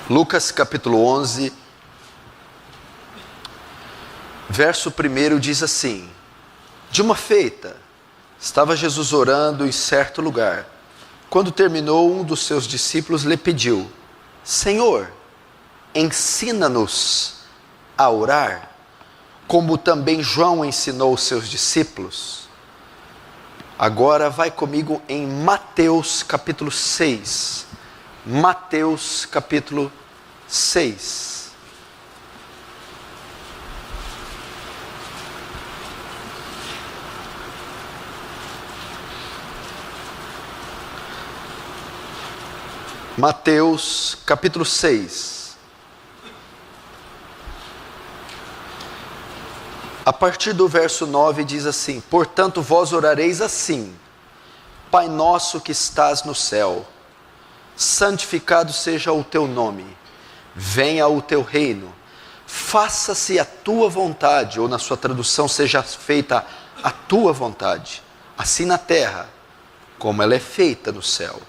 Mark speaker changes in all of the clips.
Speaker 1: Lucas capítulo 11, verso 1 diz assim: De uma feita, estava Jesus orando em certo lugar. Quando terminou, um dos seus discípulos lhe pediu: Senhor, ensina-nos a orar, como também João ensinou os seus discípulos. Agora vai comigo em Mateus capítulo 6. Mateus capítulo 6. Mateus capítulo 6. A partir do verso 9 diz assim: Portanto vós orareis assim: Pai nosso que estás no céu, santificado seja o teu nome, venha o teu reino, faça-se a tua vontade, ou na sua tradução, seja feita a tua vontade, assim na terra, como ela é feita no céu.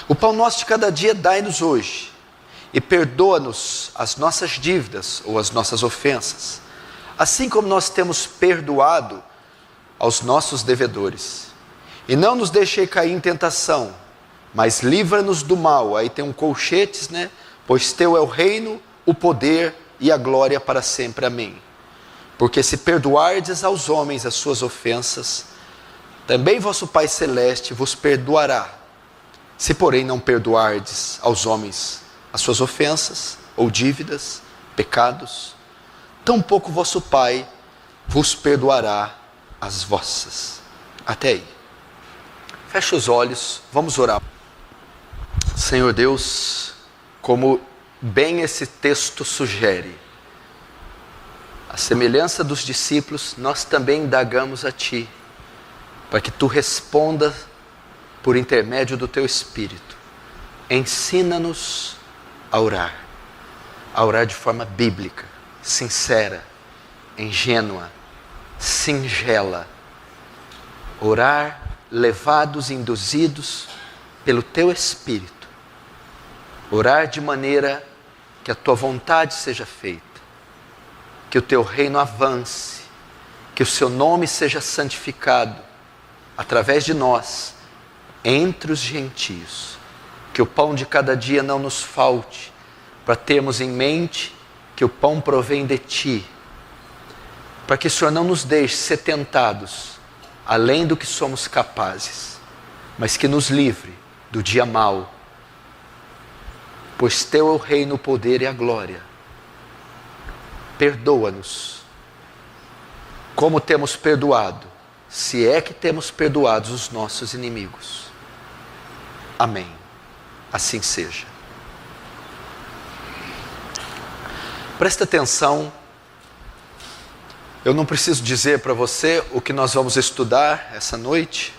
Speaker 1: O pão nosso de cada dia dai-nos hoje, e perdoa-nos as nossas dívidas ou as nossas ofensas, assim como nós temos perdoado aos nossos devedores. E não nos deixei cair em tentação, mas livra-nos do mal. Aí tem um colchetes, né? Pois teu é o reino, o poder e a glória para sempre. Amém. Porque se perdoardes aos homens as suas ofensas, também vosso Pai Celeste vos perdoará. Se porém não perdoardes aos homens as suas ofensas, ou dívidas, pecados, tampouco vosso Pai vos perdoará as vossas. Até aí. Feche os olhos, vamos orar. Senhor Deus, como bem esse texto sugere, a semelhança dos discípulos, nós também indagamos a Ti, para que Tu respondas por intermédio do Teu Espírito. Ensina-nos a orar de forma bíblica, sincera, ingênua, singela, orar levados, induzidos pelo Teu Espírito, orar de maneira que a Tua vontade seja feita, que o Teu reino avance, que o Seu nome seja santificado através de nós, entre os gentios, que o pão de cada dia não nos falte, para termos em mente que o pão provém de Ti, para que o Senhor não nos deixe ser tentados além do que somos capazes, mas que nos livre do dia mau, pois Teu é o reino, o poder e a glória. Perdoa-nos, como temos perdoado, se é que temos perdoado os nossos inimigos. Amém. Assim seja. Presta atenção. Eu não preciso dizer para você o que nós vamos estudar essa noite.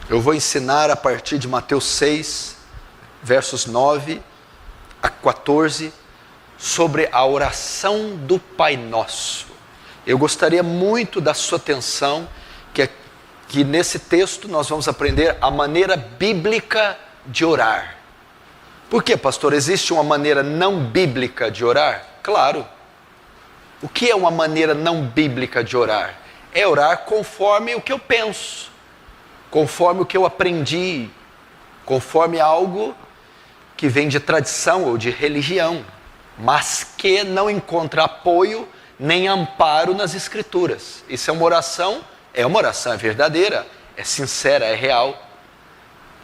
Speaker 1: Eu vou ensinar a partir de Mateus 6, versos 9 a 14, sobre a oração do Pai Nosso. Eu gostaria muito da sua atenção, que nesse texto nós vamos aprender a maneira bíblica de orar. Por quê, pastor? Existe uma maneira não bíblica de orar? Claro. O que é uma maneira não bíblica de orar? É orar conforme o que eu penso, conforme o que eu aprendi, conforme algo que vem de tradição ou de religião, mas que não encontra apoio nem amparo nas Escrituras. Isso é uma oração é verdadeira, é sincera, é real,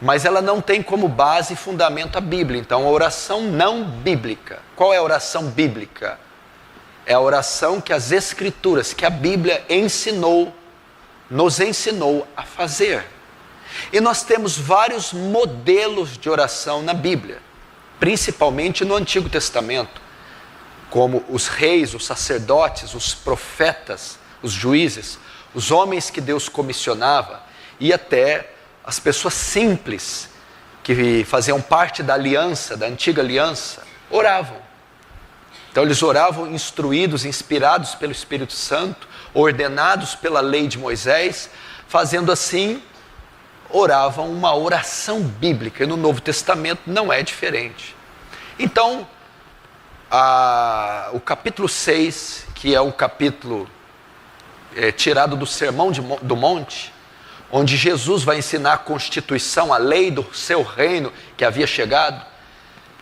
Speaker 1: mas ela não tem como base e fundamento a Bíblia. Então, a oração não bíblica. Qual é a oração bíblica? É a oração que as Escrituras, que a Bíblia nos ensinou a fazer. E nós temos vários modelos de oração na Bíblia, principalmente no Antigo Testamento, como os reis, os sacerdotes, os profetas, os juízes, os homens que Deus comissionava, e até as pessoas simples que faziam parte da aliança, da antiga aliança, oravam. Então eles oravam instruídos, inspirados pelo Espírito Santo, ordenados pela lei de Moisés, fazendo assim, oravam uma oração bíblica. E no Novo Testamento não é diferente. Então, o capítulo 6, que é um capítulo tirado do Sermão do Monte, onde Jesus vai ensinar a Constituição, a lei do seu reino que havia chegado.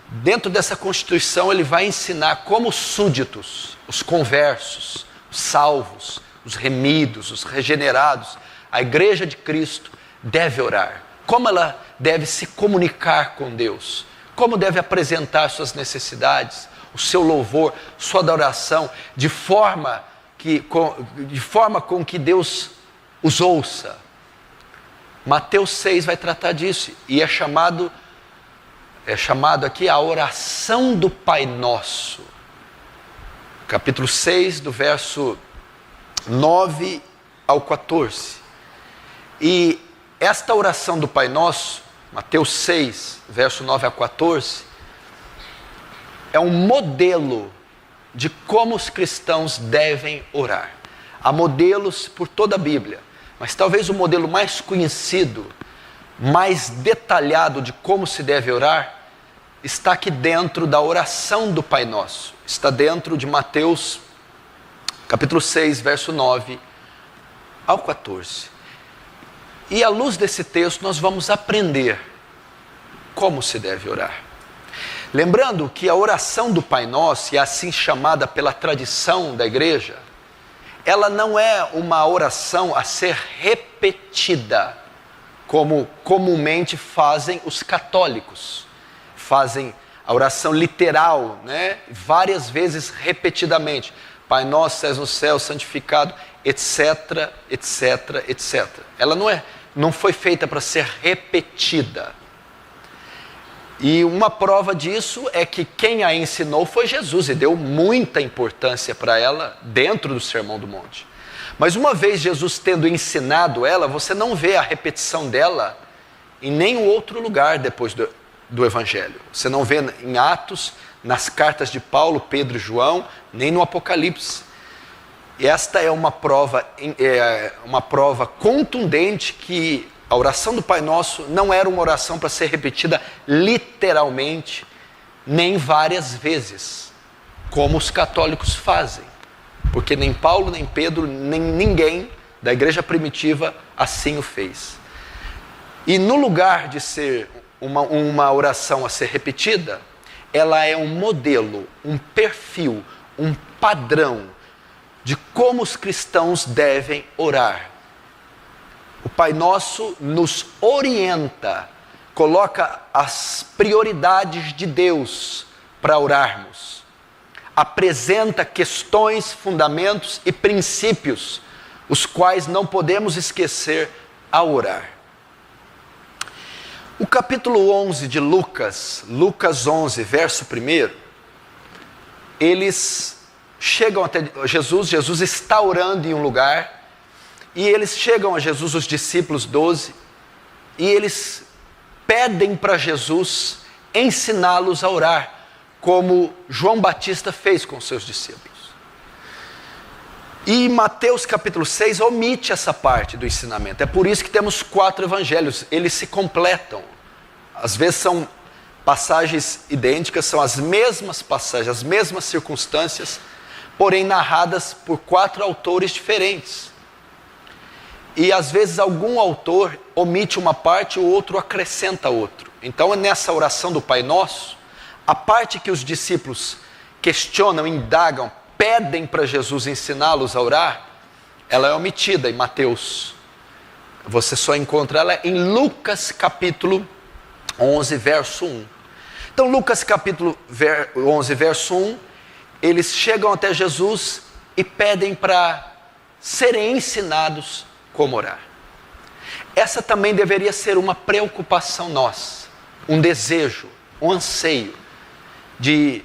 Speaker 1: Dentro dessa Constituição ele vai ensinar como os súditos, os conversos, os salvos, os remidos, os regenerados, a igreja de Cristo deve orar, como ela deve se comunicar com Deus, como deve apresentar suas necessidades, o seu louvor, sua adoração, de forma com que Deus os ouça. Mateus 6 vai tratar disso, e é chamado aqui a oração do Pai Nosso. Capítulo 6, do verso 9 ao 14. E esta oração do Pai Nosso, Mateus 6, verso 9 a 14, é um modelo de como os cristãos devem orar. Há modelos por toda a Bíblia, mas talvez o modelo mais conhecido, mais detalhado de como se deve orar, está aqui dentro da oração do Pai Nosso. Está dentro de Mateus, capítulo 6, verso 9 ao 14. E à luz desse texto nós vamos aprender como se deve orar. Lembrando que a oração do Pai Nosso, e assim chamada pela tradição da igreja, ela não é uma oração a ser repetida, como comumente fazem os católicos. Fazem a oração literal, várias vezes repetidamente. Pai nosso, que estás no céu, santificado, etc, etc, etc. Ela não foi feita para ser repetida. E uma prova disso é que quem a ensinou foi Jesus, e deu muita importância para ela dentro do Sermão do Monte. Mas uma vez Jesus tendo ensinado ela, você não vê a repetição dela em nenhum outro lugar depois do Evangelho. Você não vê em Atos, nas cartas de Paulo, Pedro e João, nem no Apocalipse. E esta é uma prova contundente que a oração do Pai Nosso não era uma oração para ser repetida literalmente, nem várias vezes, como os católicos fazem. Porque nem Paulo, nem Pedro, nem ninguém da igreja primitiva assim o fez. E no lugar de ser uma oração a ser repetida, ela é um modelo, um perfil, um padrão de como os cristãos devem orar. O Pai Nosso nos orienta, coloca as prioridades de Deus para orarmos. Apresenta questões, fundamentos e princípios, os quais não podemos esquecer ao orar. O capítulo 11 de Lucas 11, verso 1, eles chegam até Jesus está orando em um lugar, e eles chegam a Jesus, os discípulos 12, e eles pedem para Jesus ensiná-los a orar, como João Batista fez com seus discípulos. E Mateus capítulo 6 omite essa parte do ensinamento. É por isso que temos 4 evangelhos, eles se completam. Às vezes são passagens idênticas, são as mesmas passagens, as mesmas circunstâncias, porém narradas por 4 autores diferentes. E às vezes algum autor omite uma parte, o outro acrescenta outro. Então nessa oração do Pai Nosso, a parte que os discípulos questionam, indagam, pedem para Jesus ensiná-los a orar, ela é omitida em Mateus. Você só encontra ela em Lucas capítulo 11, verso 1. Então Lucas capítulo 11, verso 1, eles chegam até Jesus e pedem para serem ensinados como orar. Essa também deveria ser uma preocupação nossa, um desejo, um anseio, de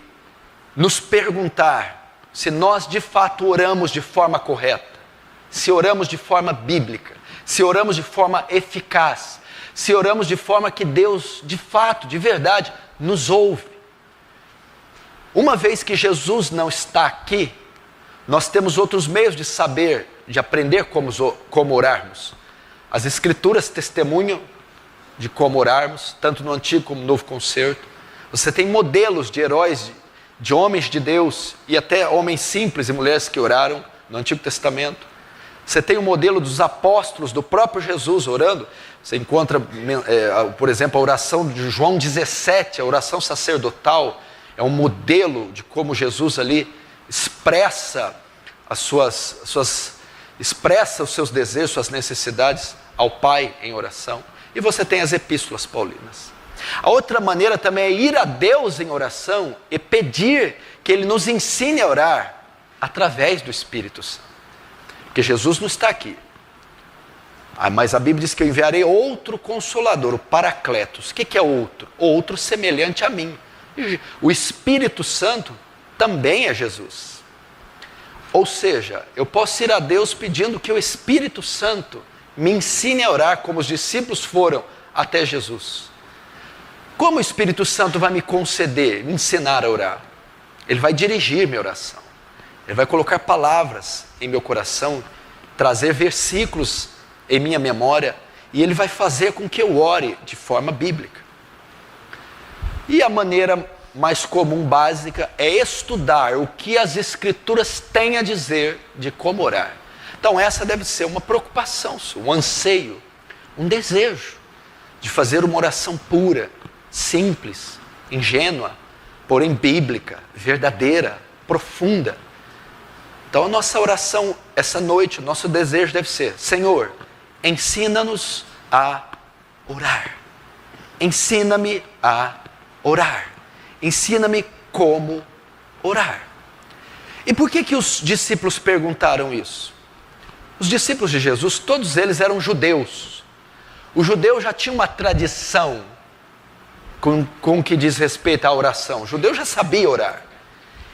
Speaker 1: nos perguntar se nós de fato oramos de forma correta, se oramos de forma bíblica, se oramos de forma eficaz, se oramos de forma que Deus de fato, de verdade, nos ouve. Uma vez que Jesus não está aqui, nós temos outros meios de saber, de aprender como orarmos. As Escrituras testemunham de como orarmos, tanto no Antigo como no Novo Concerto. Você tem modelos de heróis, de homens de Deus e até homens simples e mulheres que oraram no Antigo Testamento. Você tem o modelo dos apóstolos, do próprio Jesus orando. Você encontra, por exemplo, a oração de João 17, a oração sacerdotal. É um modelo de como Jesus ali expressa expressa os seus desejos, suas necessidades ao Pai em oração. E você tem as epístolas paulinas. A outra maneira também é ir a Deus em oração e pedir que Ele nos ensine a orar através do Espírito Santo. Porque Jesus não está aqui. Mas a Bíblia diz que eu enviarei outro Consolador, o Paracletos. O que é outro? Outro semelhante a mim. O Espírito Santo também é Jesus. Ou seja, eu posso ir a Deus pedindo que o Espírito Santo me ensine a orar como os discípulos foram até Jesus. Como o Espírito Santo vai me conceder, me ensinar a orar? Ele vai dirigir minha oração. Ele vai colocar palavras em meu coração, trazer versículos em minha memória, e Ele vai fazer com que eu ore de forma bíblica. E a maneira mais comum, básica, é estudar o que as Escrituras têm a dizer de como orar. Então essa deve ser uma preocupação sua, um anseio, um desejo de fazer uma oração pura, simples, ingênua, porém bíblica, verdadeira, profunda. Então a nossa oração essa noite, o nosso desejo deve ser: Senhor, ensina-nos a orar. Ensina-me a orar. Ensina-me como orar. E por que os discípulos perguntaram isso? Os discípulos de Jesus, todos eles eram judeus. O judeu já tinha uma tradição com o que diz respeito à oração. O judeu já sabia orar.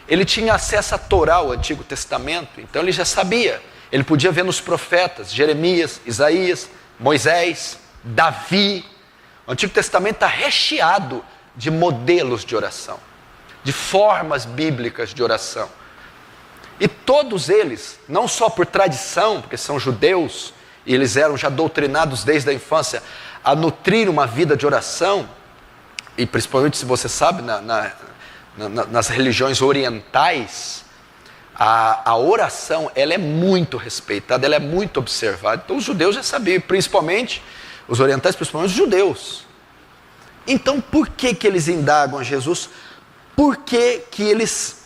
Speaker 1: Ele tinha acesso à Torá, o Antigo Testamento, então ele já sabia. Ele podia ver nos profetas, Jeremias, Isaías, Moisés, Davi. O Antigo Testamento está recheado de modelos de oração, de formas bíblicas de oração. E todos eles, não só por tradição, porque são judeus, e eles eram já doutrinados desde a infância a nutrir uma vida de oração, e principalmente, se você sabe, nas religiões orientais, a oração ela é muito respeitada, ela é muito observada. Então os judeus já sabiam, principalmente os orientais, principalmente os judeus. Então por que eles indagam a Jesus? Por que eles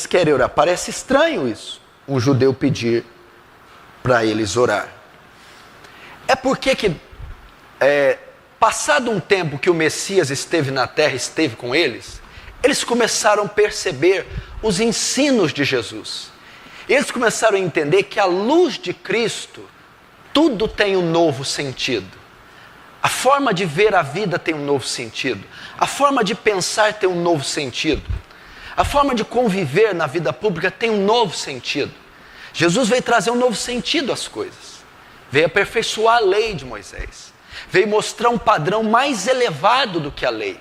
Speaker 1: querem orar? Parece estranho isso, um judeu pedir para eles orar. É porque passado um tempo que o Messias esteve na terra, esteve com eles começaram a perceber os ensinos de Jesus. Eles começaram a entender que à luz de Cristo, tudo tem um novo sentido. A forma de ver a vida tem um novo sentido. A forma de pensar tem um novo sentido. A forma de conviver na vida pública tem um novo sentido. Jesus veio trazer um novo sentido às coisas. Veio aperfeiçoar a lei de Moisés. Veio mostrar um padrão mais elevado do que a lei.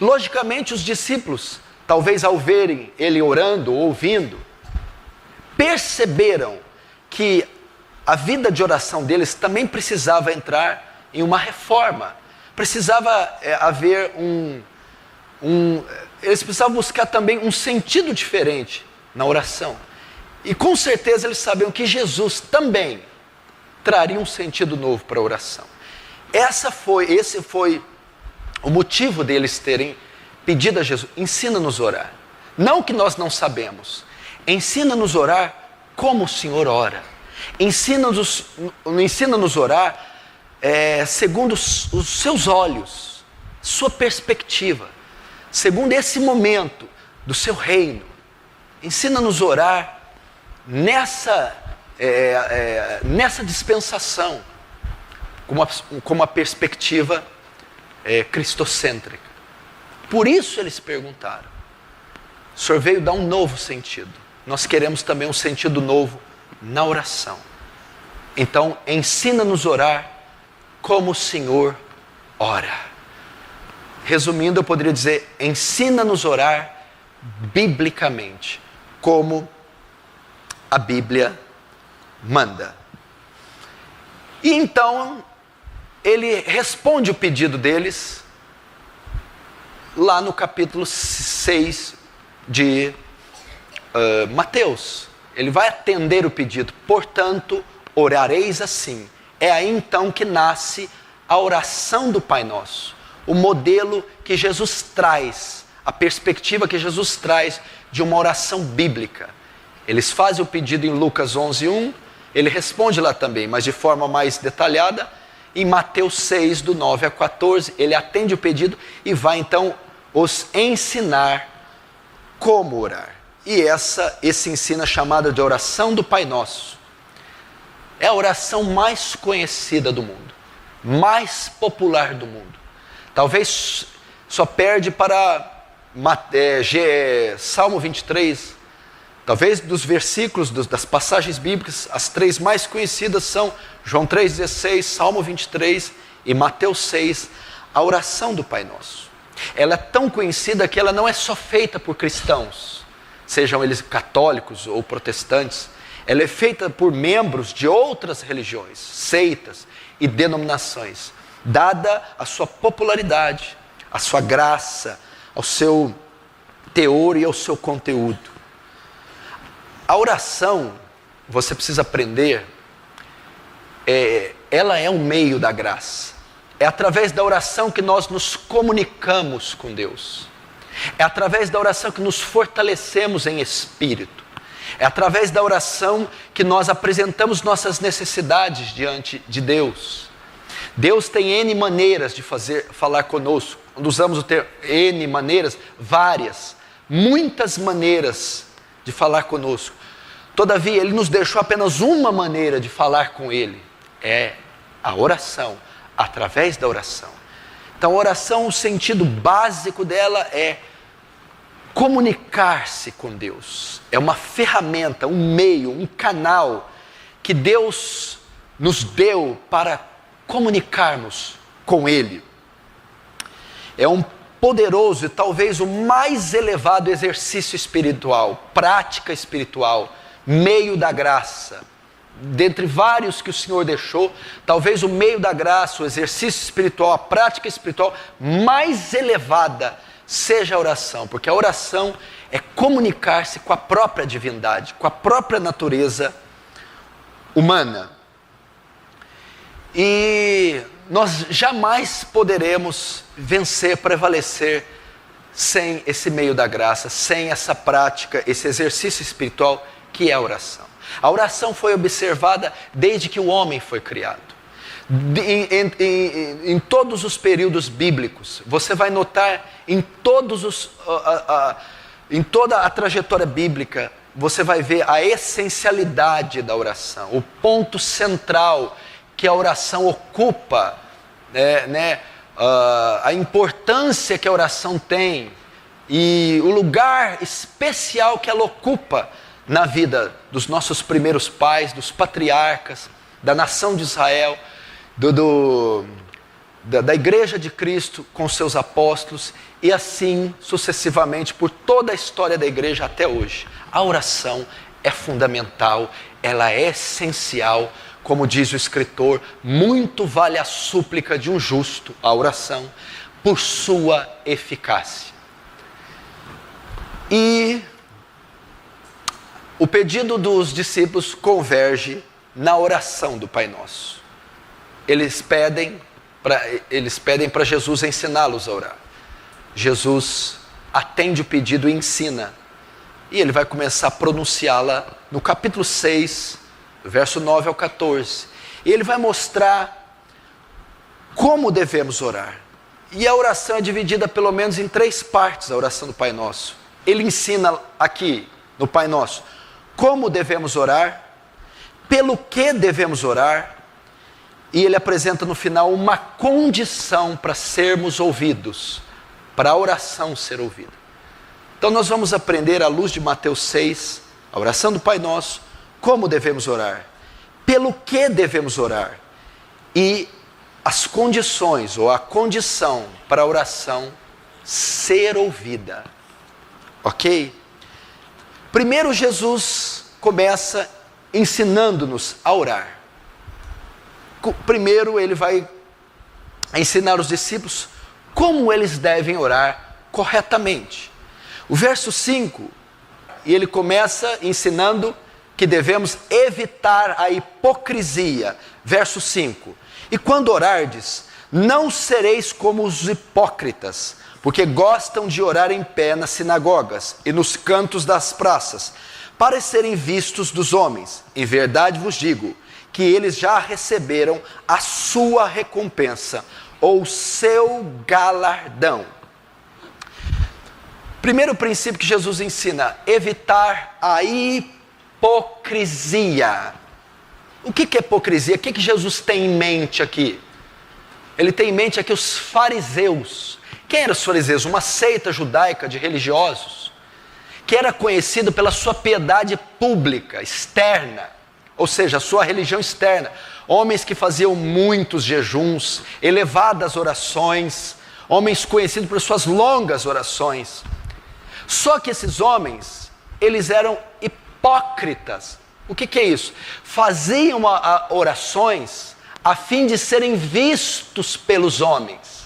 Speaker 1: Logicamente, os discípulos, talvez ao verem ele orando ou ouvindo, perceberam que a vida de oração deles também precisava entrar em uma reforma. Precisava haver eles precisavam buscar também um sentido diferente na oração. E com certeza eles sabiam que Jesus também traria um sentido novo para a oração. Esse foi o motivo deles terem pedido a Jesus: ensina-nos a orar. Não que nós não sabemos. Ensina-nos a orar como o Senhor ora. Ensina-nos a orar segundo os seus olhos, sua perspectiva, segundo esse momento do seu reino. Ensina-nos a orar nessa dispensação, com uma perspectiva cristocêntrica. Por isso eles perguntaram. O Senhor veio dar um novo sentido. Nós queremos também um sentido novo na oração. Então, ensina-nos a orar como o Senhor ora. Resumindo, eu poderia dizer: ensina-nos a orar biblicamente, como a Bíblia manda. E então ele responde o pedido deles lá no capítulo 6 de Mateus. Ele vai atender o pedido, portanto, orareis assim. É aí então que nasce a oração do Pai Nosso, o modelo que Jesus traz, a perspectiva que Jesus traz de uma oração bíblica. Eles fazem o pedido em Lucas 11:1, ele responde lá também, mas de forma mais detalhada. Em Mateus 6, do 9 a 14, ele atende o pedido e vai então os ensinar como orar. E esse ensino é chamado de oração do Pai Nosso. É a oração mais conhecida do mundo, mais popular do mundo. Talvez só perde para Salmo 23. Talvez dos versículos, das passagens bíblicas, as três mais conhecidas são João 3,16, Salmo 23 e Mateus 6, a oração do Pai Nosso. Ela é tão conhecida que ela não é só feita por cristãos, sejam eles católicos ou protestantes. Ela é feita por membros de outras religiões, seitas e denominações, dada a sua popularidade, a sua graça, ao seu teor e ao seu conteúdo. A oração, você precisa aprender, ela é um meio da graça. É através da oração que nós nos comunicamos com Deus. É através da oração que nos fortalecemos em espírito. É através da oração que nós apresentamos nossas necessidades diante de Deus. Deus tem N maneiras de falar conosco. Quando usamos o termo N maneiras, várias, muitas maneiras de falar conosco. Todavia, Ele nos deixou apenas uma maneira de falar com Ele. É a oração, através da oração. Então, a oração, o sentido básico dela é comunicar-se com Deus. É uma ferramenta, um meio, um canal que Deus nos deu para comunicarmos com Ele. É um poderoso e talvez o mais elevado exercício espiritual, prática espiritual, meio da graça. Dentre vários que o Senhor deixou, talvez o meio da graça, o exercício espiritual, a prática espiritual mais elevada seja a oração, porque a oração é comunicar-se com a própria divindade, com a própria natureza humana. E nós jamais poderemos vencer, prevalecer sem esse meio da graça, sem essa prática, esse exercício espiritual que é a oração. A oração foi observada desde que o homem foi criado. Em todos os períodos bíblicos, você vai notar em toda a trajetória bíblica, você vai ver a essencialidade da oração, o ponto central que a oração ocupa, a importância que a oração tem e o lugar especial que ela ocupa na vida dos nossos primeiros pais, dos patriarcas, da nação de Israel, da igreja de Cristo com seus apóstolos e assim sucessivamente por toda a história da igreja até hoje. A oração é fundamental, ela é essencial, como diz o escritor, muito vale a súplica de um justo, a oração, por sua eficácia. E o pedido dos discípulos converge na oração do Pai Nosso. Eles pedem para Jesus ensiná-los a orar. Jesus atende o pedido e ensina. E ele vai começar a pronunciá-la no capítulo 6, verso 9 ao 14. E ele vai mostrar como devemos orar. E a oração é dividida pelo menos em 3 partes, a oração do Pai Nosso. Ele ensina aqui, no Pai Nosso, como devemos orar, pelo que devemos orar, e ele apresenta no final uma condição para sermos ouvidos, para a oração ser ouvida. Então nós vamos aprender à luz de Mateus 6, a oração do Pai Nosso, como devemos orar, pelo que devemos orar, e as condições, ou a condição para a oração ser ouvida. Ok? Primeiro Jesus começa ensinando-nos a orar. Primeiro ele vai ensinar os discípulos como eles devem orar corretamente. O verso 5, e ele começa ensinando que devemos evitar a hipocrisia. Verso 5, e quando orardes, não sereis como os hipócritas, porque gostam de orar em pé nas sinagogas e nos cantos das praças, para serem vistos dos homens. Em verdade vos digo, que eles já receberam a sua recompensa, ou o seu galardão. Primeiro princípio que Jesus ensina, evitar a hipocrisia. O que é hipocrisia? O que Jesus tem em mente aqui? Ele tem em mente aqui os fariseus. Quem eram os fariseus? Uma seita judaica de religiosos, que era conhecido pela sua piedade pública, externa, ou seja, a sua religião externa. Homens que faziam muitos jejuns, elevadas orações, homens conhecidos por suas longas orações. Só que esses homens, eles eram hipócritas. O que é isso? Faziam orações a fim de serem vistos pelos homens.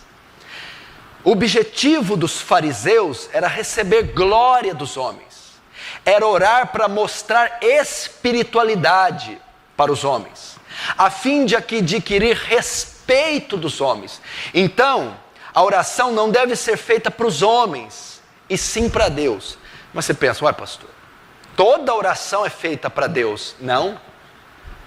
Speaker 1: O objetivo dos fariseus era receber glória dos homens. Era orar para mostrar espiritualidade para os homens, a fim de adquirir respeito dos homens. Então, a oração não deve ser feita para os homens, e sim para Deus. Mas você pensa, ué pastor, toda oração é feita para Deus. Não.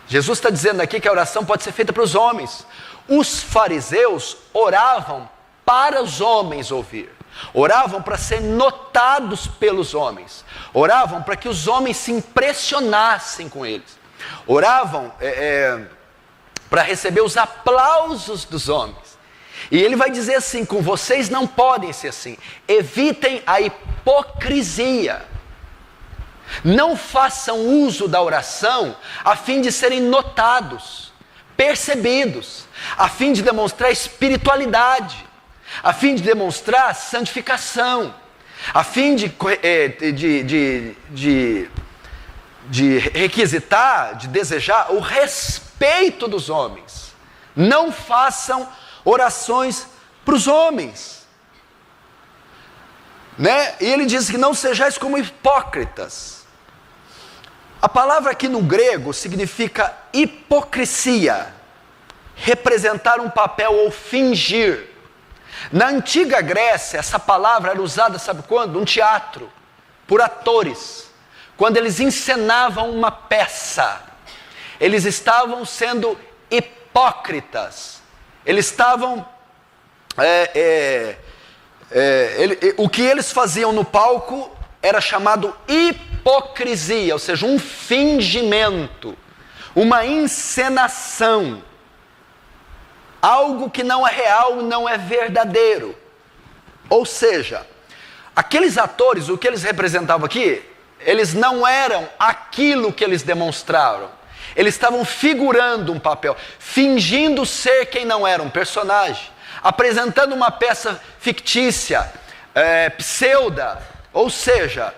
Speaker 1: Jesus está dizendo aqui que a oração pode ser feita para os homens. Os fariseus oravam para os homens ouvir. Oravam para ser notados pelos homens. Oravam para que os homens se impressionassem com eles. Oravam para receber os aplausos dos homens. E ele vai dizer assim, com vocês não podem ser assim. Evitem a hipocrisia. Não façam uso da oração a fim de serem notados, percebidos, a fim de demonstrar espiritualidade, a fim de demonstrar santificação, a fim de requisitar, de desejar o respeito dos homens. Não façam orações para os homens, né? E ele diz que não sejais como hipócritas. A palavra aqui no grego significa hipocrisia, representar um papel ou fingir. Na antiga Grécia, essa palavra era usada, sabe quando? No teatro, por atores. Quando eles encenavam uma peça, eles estavam sendo hipócritas. Eles estavam... o que eles faziam no palco era chamado hipocrisia, ou seja, um fingimento, uma encenação, algo que não é real, não é verdadeiro. Ou seja, aqueles atores, o que eles representavam aqui, eles não eram aquilo que eles demonstraram. Eles estavam figurando um papel, fingindo ser quem não era, um personagem, apresentando uma peça fictícia, pseuda, ou seja,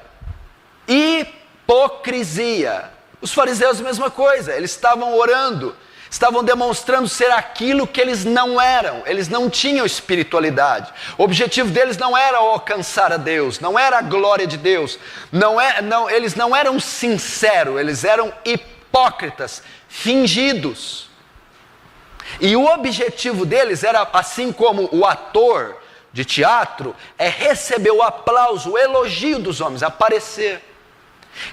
Speaker 1: hipocrisia. Os fariseus a mesma coisa, eles estavam orando, estavam demonstrando ser aquilo que eles não eram, eles não tinham espiritualidade. O objetivo deles não era alcançar a Deus, não era a glória de Deus, eles não eram sinceros, eles eram hipócritas, fingidos. E o objetivo deles era, assim como o ator de teatro, é receber o aplauso, o elogio dos homens, aparecer.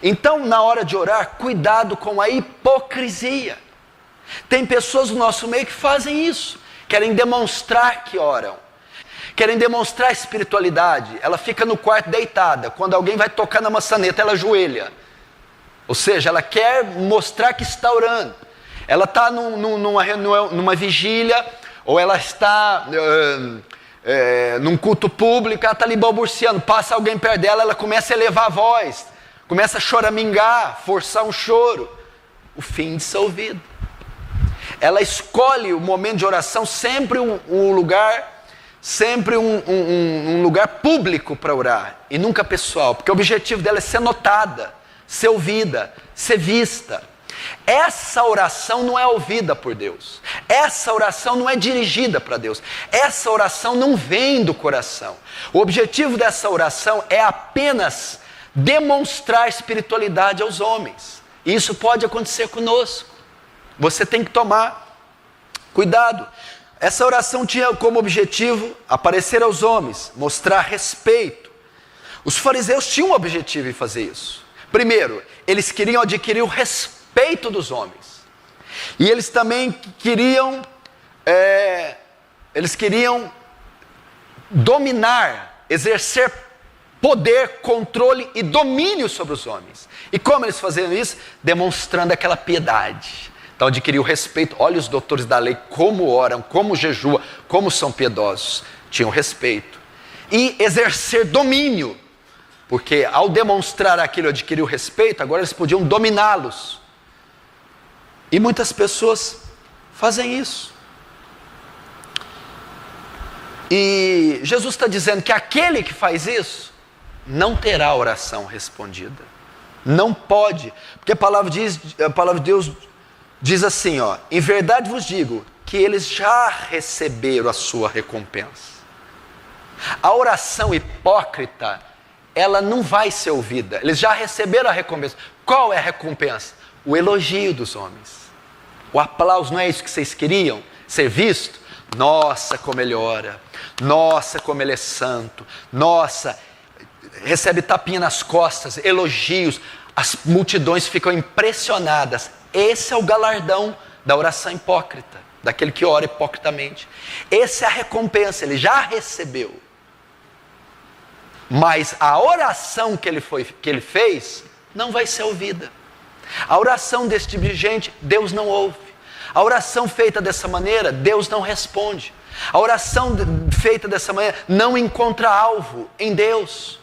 Speaker 1: Então, na hora de orar, cuidado com a hipocrisia. Tem pessoas no nosso meio que fazem isso, querem demonstrar que oram, querem demonstrar espiritualidade. Ela fica no quarto deitada, quando alguém vai tocar na maçaneta, ela ajoelha. Ou seja, ela quer mostrar que está orando. Ela está numa vigília, ou ela está num culto público, ela está ali balbuciando, passa alguém perto dela, ela começa a elevar a voz, começa a choramingar, forçar um choro. O fim de seu ouvido. Ela escolhe o momento de oração sempre um lugar, sempre um lugar público para orar, e nunca pessoal, porque o objetivo dela é ser notada, ser ouvida, ser vista. Essa oração não é ouvida por Deus. Essa oração não é dirigida para Deus. Essa oração não vem do coração. O objetivo dessa oração é apenas demonstrar espiritualidade aos homens. E isso pode acontecer conosco. Você tem que tomar cuidado. Essa oração tinha como objetivo aparecer aos homens, mostrar respeito. Os fariseus tinham um objetivo em fazer isso. Primeiro, eles queriam adquirir o respeito dos homens. E eles também queriam dominar, exercer poder, controle e domínio sobre os homens. E como eles faziam isso? Demonstrando aquela piedade. Então adquiriu respeito. Olha os doutores da lei, como oram, como jejuam, como são piedosos. Tinham respeito. E exercer domínio. Porque ao demonstrar aquilo, adquirir o respeito, agora eles podiam dominá-los. E muitas pessoas fazem isso. E Jesus está dizendo que aquele que faz isso, não terá oração respondida. Não pode. Porque a palavra de Deus diz assim, ó, em verdade vos digo, que eles já receberam a sua recompensa. A oração hipócrita, ela não vai ser ouvida. Eles já receberam a recompensa. Qual é a recompensa? O elogio dos homens. O aplauso, não é isso que vocês queriam? Ser visto? Nossa, como ele ora. Nossa, como ele é santo. Nossa, recebe tapinha nas costas, elogios. As multidões ficam impressionadas. Esse é o galardão da oração hipócrita, daquele que ora hipocritamente. Essa é a recompensa, ele já recebeu. Mas a oração que ele fez não vai ser ouvida. A oração desse tipo de gente, Deus não ouve. A oração feita dessa maneira, Deus não responde. A oração feita dessa maneira não encontra alvo em Deus.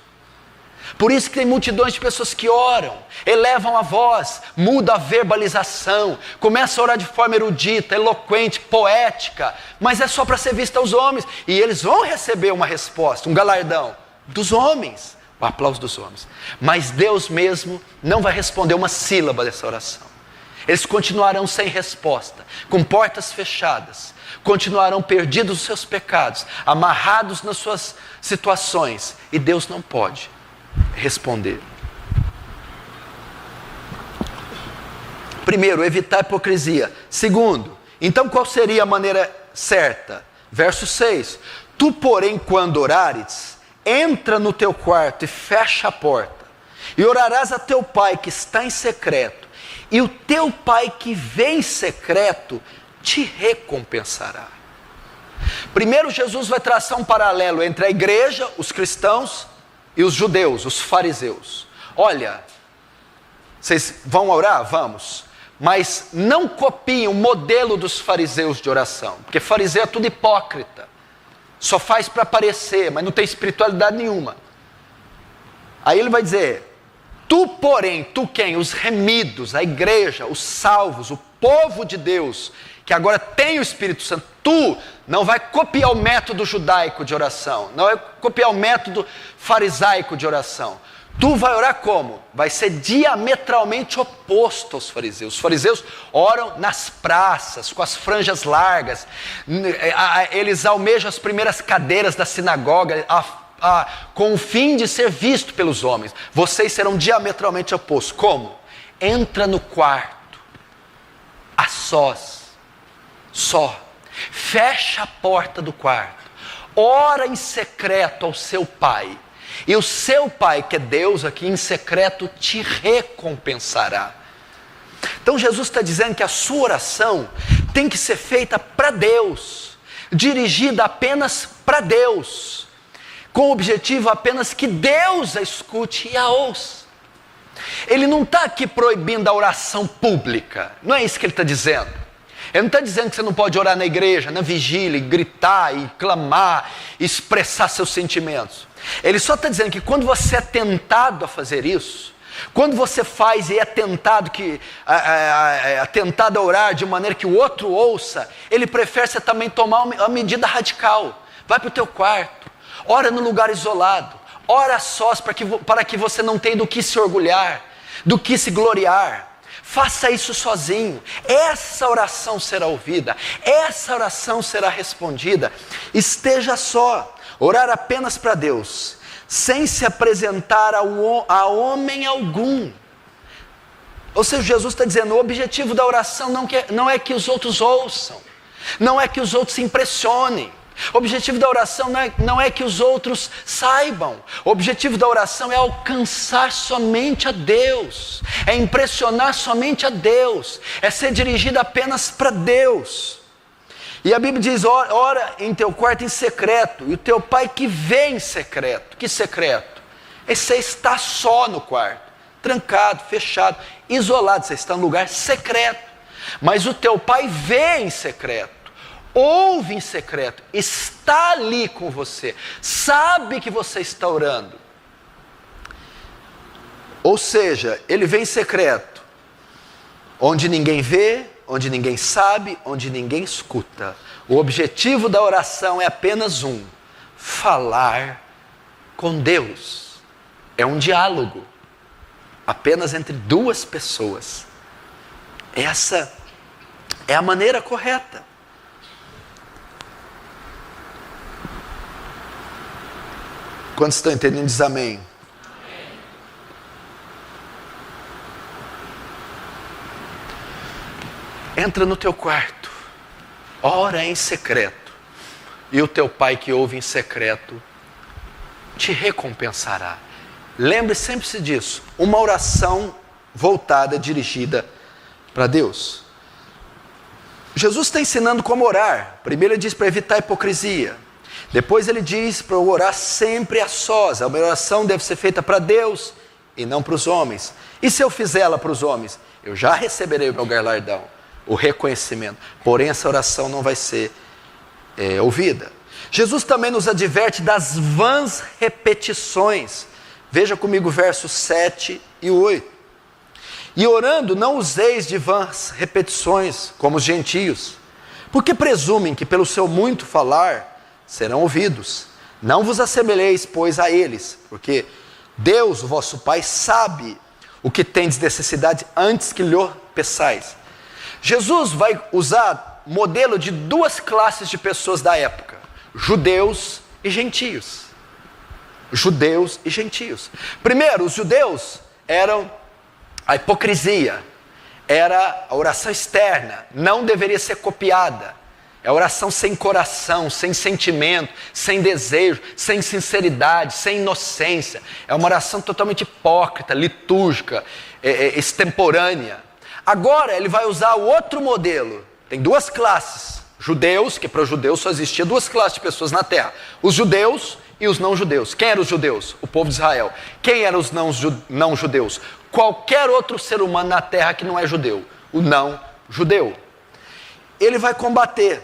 Speaker 1: Por isso que tem multidões de pessoas que oram, elevam a voz, mudam a verbalização, começam a orar de forma erudita, eloquente, poética, mas é só para ser vista aos homens. E eles vão receber uma resposta, um galardão dos homens, o aplauso dos homens. Mas Deus mesmo não vai responder uma sílaba dessa oração. Eles continuarão sem resposta, com portas fechadas, continuarão perdidos nos seus pecados, amarrados nas suas situações, e Deus não pode responder. Primeiro, evitar a hipocrisia. Segundo, então qual seria a maneira certa? Verso 6. Tu, porém, quando orares, entra no teu quarto e fecha a porta, e orarás a teu pai que está em secreto, e o teu pai que vê em secreto te recompensará. Primeiro, Jesus vai traçar um paralelo entre a igreja, os cristãos, e os judeus, os fariseus. Olha, vocês vão orar? Vamos. Mas não copiem o modelo dos fariseus de oração, porque fariseu é tudo hipócrita. Só faz para aparecer, mas não tem espiritualidade nenhuma. Aí ele vai dizer, tu porém, tu quem? Os remidos, a igreja, os salvos, o povo de Deus, que agora tem o Espírito Santo, tu não vai copiar o método judaico de oração, não vai copiar o método farisaico de oração. Tu vai orar como? Vai ser diametralmente oposto aos fariseus. Os fariseus oram nas praças, com as franjas largas, eles almejam as primeiras cadeiras da sinagoga, com o fim de ser visto pelos homens. Vocês serão diametralmente opostos. Como? Entra no quarto, a sós, só, fecha a porta do quarto, ora em secreto ao seu pai, e o seu pai, que é Deus aqui em secreto, te recompensará. Então Jesus está dizendo que a sua oração tem que ser feita para Deus, dirigida apenas para Deus, com o objetivo apenas que Deus a escute e a ouça. Ele não está aqui proibindo a oração pública, não é isso que ele está dizendo. Ele não está dizendo que você não pode orar na igreja, na vigília, e gritar, e clamar, e expressar seus sentimentos. Ele só está dizendo que quando você é tentado a fazer isso, quando você faz e é tentado a orar de maneira que o outro ouça, ele prefere você também tomar uma medida radical. Vai para o teu quarto, ora no lugar isolado, ora a sós para que você não tenha do que se orgulhar, do que se gloriar. Faça isso sozinho. Essa oração será ouvida, essa oração será respondida. Esteja só, orar apenas para Deus, sem se apresentar a homem algum. Ou seja, Jesus está dizendo, o objetivo da oração não é que os outros ouçam, não é que os outros se impressionem. O objetivo da oração não é que os outros saibam. O objetivo da oração é alcançar somente a Deus, é impressionar somente a Deus, é ser dirigida apenas para Deus. E a Bíblia diz, ora em teu quarto em secreto, e o teu pai que vê em secreto. Que secreto? Você está só no quarto, trancado, fechado, isolado, você está num lugar secreto. Mas o teu pai vê em secreto, ouve em secreto, está ali com você, sabe que você está orando. Ou seja, ele vem em secreto, onde ninguém vê, onde ninguém sabe, onde ninguém escuta. O objetivo da oração é apenas um: falar com Deus. É um diálogo, apenas entre duas pessoas. Essa é a maneira correta. Quantos estão entendendo? Diz amém. Entra no teu quarto, ora em secreto, e o teu pai que ouve em secreto te recompensará. Lembre sempre-se disso, uma oração voltada, dirigida para Deus. Jesus está ensinando como orar. Primeiro ele diz para evitar a hipocrisia. Depois ele diz para eu orar sempre a sós. A minha oração deve ser feita para Deus e não para os homens. E se eu fizer ela para os homens, eu já receberei o meu galardão, o reconhecimento. Porém essa oração não vai ser ouvida. Jesus também nos adverte das vãs repetições. Veja comigo versos 7 e 8. E orando não useis de vãs repetições como os gentios, porque presumem que pelo seu muito falar serão ouvidos. Não vos assemelheis, pois, a eles, porque Deus, o vosso Pai, sabe o que tendes necessidade antes que lhe peçais. Jesus vai usar modelo de duas classes de pessoas da época: judeus e gentios. Judeus e gentios. Primeiro, os judeus eram a hipocrisia, era a oração externa, não deveria ser copiada. É oração sem coração, sem sentimento, sem desejo, sem sinceridade, sem inocência. É uma oração totalmente hipócrita, litúrgica, extemporânea. Agora ele vai usar o outro modelo. Tem duas classes. Judeus, que para os judeus só existia duas classes de pessoas na terra: os judeus e os não judeus. Quem eram os judeus? O povo de Israel. Quem eram os não judeus? Qualquer outro ser humano na terra que não é judeu. O não judeu. Ele vai combater.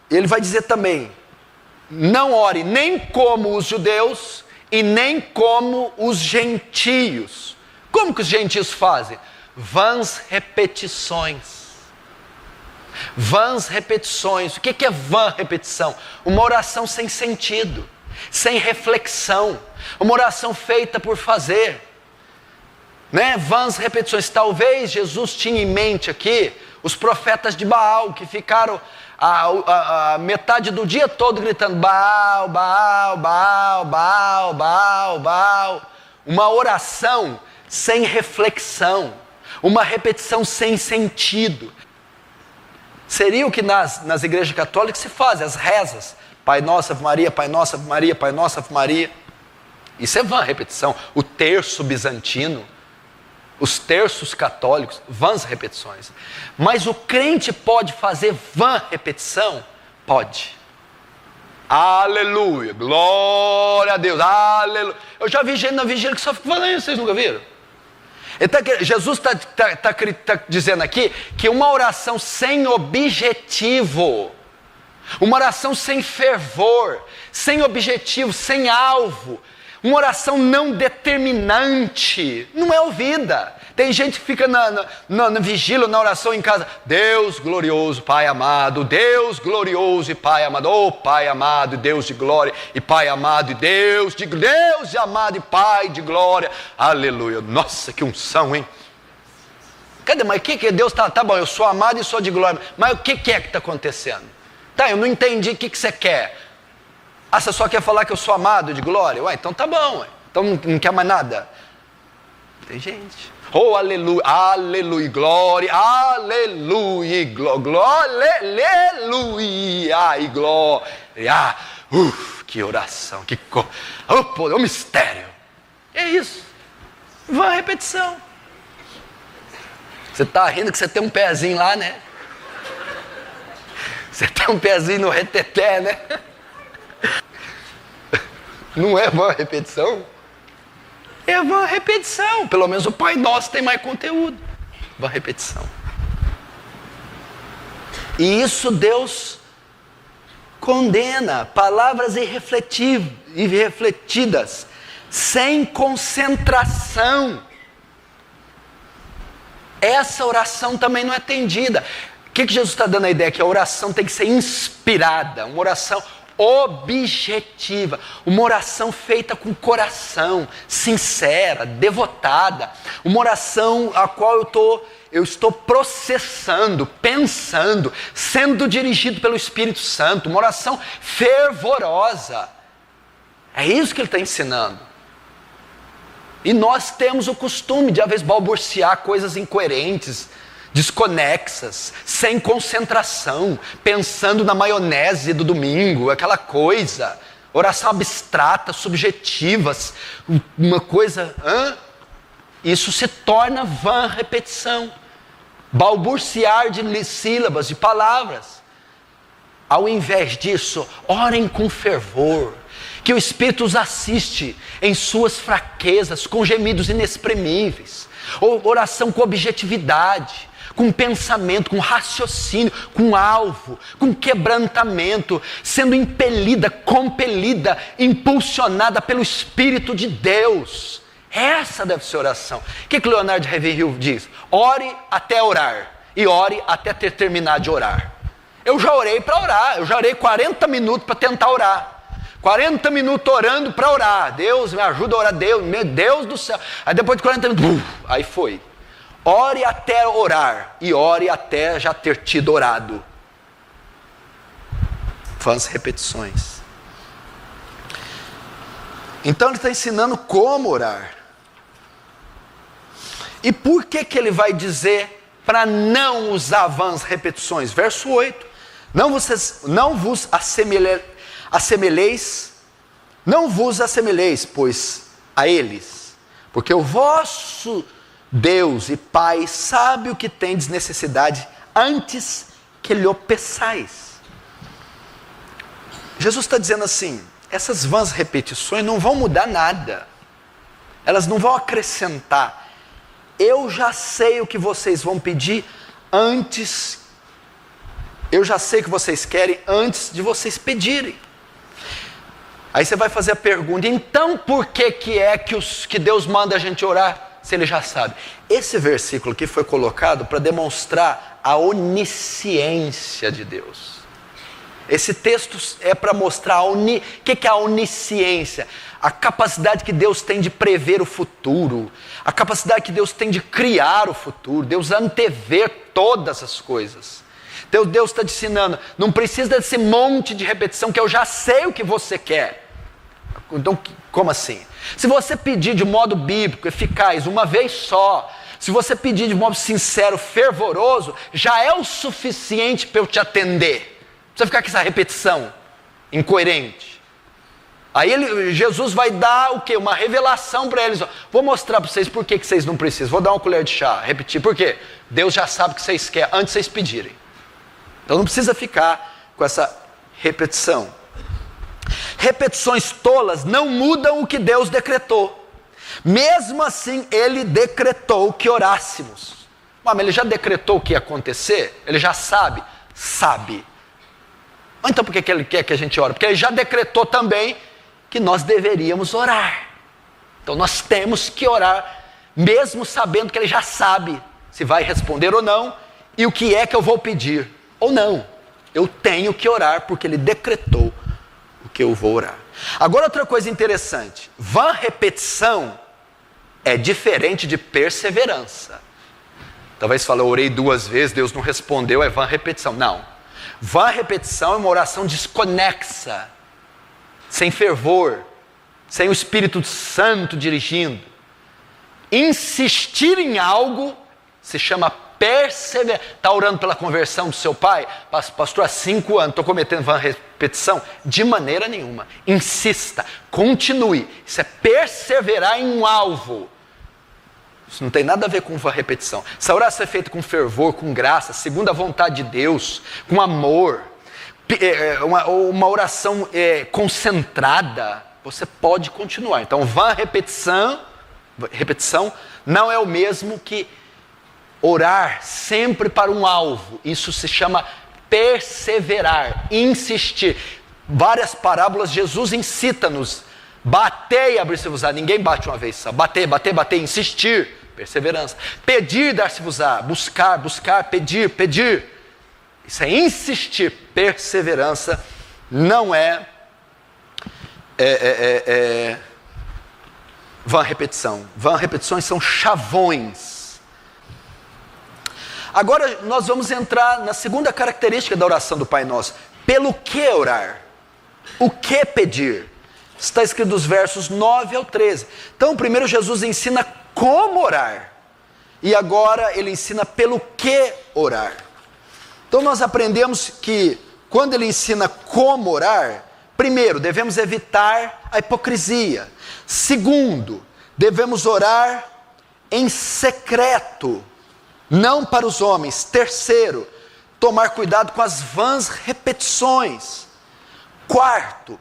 Speaker 1: Ele vai dizer também: não ore nem como os judeus e nem como os gentios. Como que os gentios fazem? Vãs repetições. Vãs repetições. O que é vã repetição? Uma oração sem sentido, sem reflexão, uma oração feita por fazer, né? Vãs repetições. Talvez Jesus tinha em mente aqui os profetas de Baal, que ficaram a metade do dia todo gritando Baal, Baal, Baal, Baal, Baal, Baal. Uma oração sem reflexão, uma repetição sem sentido. Seria o que nas igrejas católicas se faz, as rezas: Pai Nosso, Ave Maria, Pai Nosso, Ave Maria, Pai Nosso, Ave Maria. Isso é vã repetição. O terço bizantino, os terços católicos, vãs repetições. Mas o crente pode fazer vã repetição? Pode. Aleluia, glória a Deus, aleluia. Eu já vi gente na vigília que só fica falando isso, vocês nunca viram? Jesus está dizendo aqui que uma oração sem objetivo, uma oração sem fervor, sem objetivo, sem alvo, uma oração não determinante, não é ouvida. Tem gente que fica na vigília, na oração em casa: Deus glorioso, Pai amado, Deus glorioso e Pai amado, oh Pai amado, Deus de glória e Pai amado, e Deus de amado e Pai de glória, aleluia. Nossa, que unção, hein? Cadê? Mas o que Deus está? Tá bom, eu sou amado e sou de glória. Mas o que é que está acontecendo? Tá, eu não entendi o que você quer. Ah, você só quer falar que eu sou amado de glória? Ué, então tá bom. Ué. Então não quer mais nada. Tem gente. Oh, aleluia, aleluia, glória, aleluia, glória, aleluia, e glória. Que oração, que coisa. O mistério. É isso. Vã repetição. Você está rindo que você tem um pezinho lá, né? Você tem um pezinho no reteté, né? Não é vã repetição? É vã repetição. Pelo menos o Pai Nosso tem mais conteúdo. Vã repetição. E isso Deus condena. Palavras irrefletidas, sem concentração. Essa oração também não é atendida. O que Jesus está dando a ideia? Que a oração tem que ser inspirada, uma oração objetiva, uma oração feita com coração, sincera, devotada, uma oração a qual eu estou processando, pensando, sendo dirigido pelo Espírito Santo, uma oração fervorosa. É isso que ele está ensinando. E nós temos o costume de, às vezes, balbuciar coisas incoerentes, desconexas, sem concentração, pensando na maionese do domingo, aquela coisa, oração abstrata, subjetivas, uma coisa... Isso se torna vã repetição, balbuciar de sílabas, de palavras. Ao invés disso, orem com fervor, que o Espírito os assiste em suas fraquezas, com gemidos inexprimíveis, ou oração com objetividade, com pensamento, com raciocínio, com alvo, com quebrantamento, sendo impelida, compelida, impulsionada pelo Espírito de Deus. Essa deve ser a oração. O que Leonardo Ravenhill diz? Ore até orar, e ore até ter terminado de orar. Eu já orei para orar, eu já orei 40 minutos para tentar orar. 40 minutos orando para orar. Deus me ajuda a orar, Deus, meu Deus do céu. Aí depois de 40 minutos, aí foi. Ore até orar, e ore até já ter tido orado. Faz repetições. Então ele está ensinando como orar. E por que ele vai dizer para não usar vãs repetições? Verso 8. Não vos assemelheis, pois, a eles, porque o vosso Deus e Pai sabe o que tendes necessidade antes que lhe o peçais. Jesus está dizendo assim, essas vãs repetições não vão mudar nada, elas não vão acrescentar. Eu já sei o que vocês vão pedir antes, eu já sei o que vocês querem antes de vocês pedirem. Aí você vai fazer a pergunta, então por que que Deus manda a gente orar, se ele já sabe? Esse versículo aqui foi colocado para demonstrar a onisciência de Deus. Esse texto é para mostrar o que é a onisciência, a capacidade que Deus tem de prever o futuro, a capacidade que Deus tem de criar o futuro, Deus antever todas as coisas. Então Deus está te ensinando, não precisa desse monte de repetição que eu já sei o que você quer. Então, como assim? Se você pedir de modo bíblico, eficaz, uma vez só, se você pedir de modo sincero, fervoroso, já é o suficiente para eu te atender. Não precisa ficar com essa repetição incoerente. Aí Jesus vai dar o quê? Uma revelação para eles. Ó. Vou mostrar para vocês por que vocês não precisam. Vou dar uma colher de chá, repetir. Por quê? Deus já sabe o que vocês querem antes de vocês pedirem. Então não precisa ficar com essa repetição. Repetições tolas não mudam o que Deus decretou. Mesmo assim, ele decretou que orássemos. Mas ele já decretou o que ia acontecer? Ele já sabe? Sabe. Então por que ele quer que a gente ore? Porque ele já decretou também que nós deveríamos orar. Então nós temos que orar, mesmo sabendo que ele já sabe se vai responder ou não, e o que é que eu vou pedir ou não. Eu tenho que orar porque ele decretou o que eu vou orar. Agora outra coisa interessante, vã repetição é diferente de perseverança. Talvez você fale, eu orei 2 vezes, Deus não respondeu, é vã repetição. Não. Vã repetição é uma oração desconexa, sem fervor, sem o Espírito Santo dirigindo. Insistir em algo se chama perseverar. Está orando pela conversão do seu pai? Pastor, há 5 anos, estou cometendo vã repetição? De maneira nenhuma. Insista, continue. Isso é perseverar em um alvo. Isso não tem nada a ver com vã repetição. Essa oração é feita com fervor, com graça, segundo a vontade de Deus, com amor. Uma oração concentrada. Você pode continuar. Então, vã repetição não é o mesmo que orar sempre para um alvo. Isso se chama perseverar, insistir. Várias parábolas, Jesus incita-nos. Batei, abrir-se-vos-á. Ninguém bate uma vez só. Bater, insistir. Perseverança. Pedir, dar-se-vos-á. Buscar, pedir. Isso é insistir. Perseverança não é vã repetição. Vã repetições são chavões. Agora nós vamos entrar na segunda característica da oração do Pai Nosso. Pelo que orar? O que pedir? Está escrito dos versos 9 ao 13. Então primeiro Jesus ensina como orar. E agora ele ensina pelo que orar. Então nós aprendemos que quando ele ensina como orar, primeiro, devemos evitar a hipocrisia. Segundo, devemos orar em secreto, não para os homens. Terceiro, tomar cuidado com as vãs repetições. Quarto,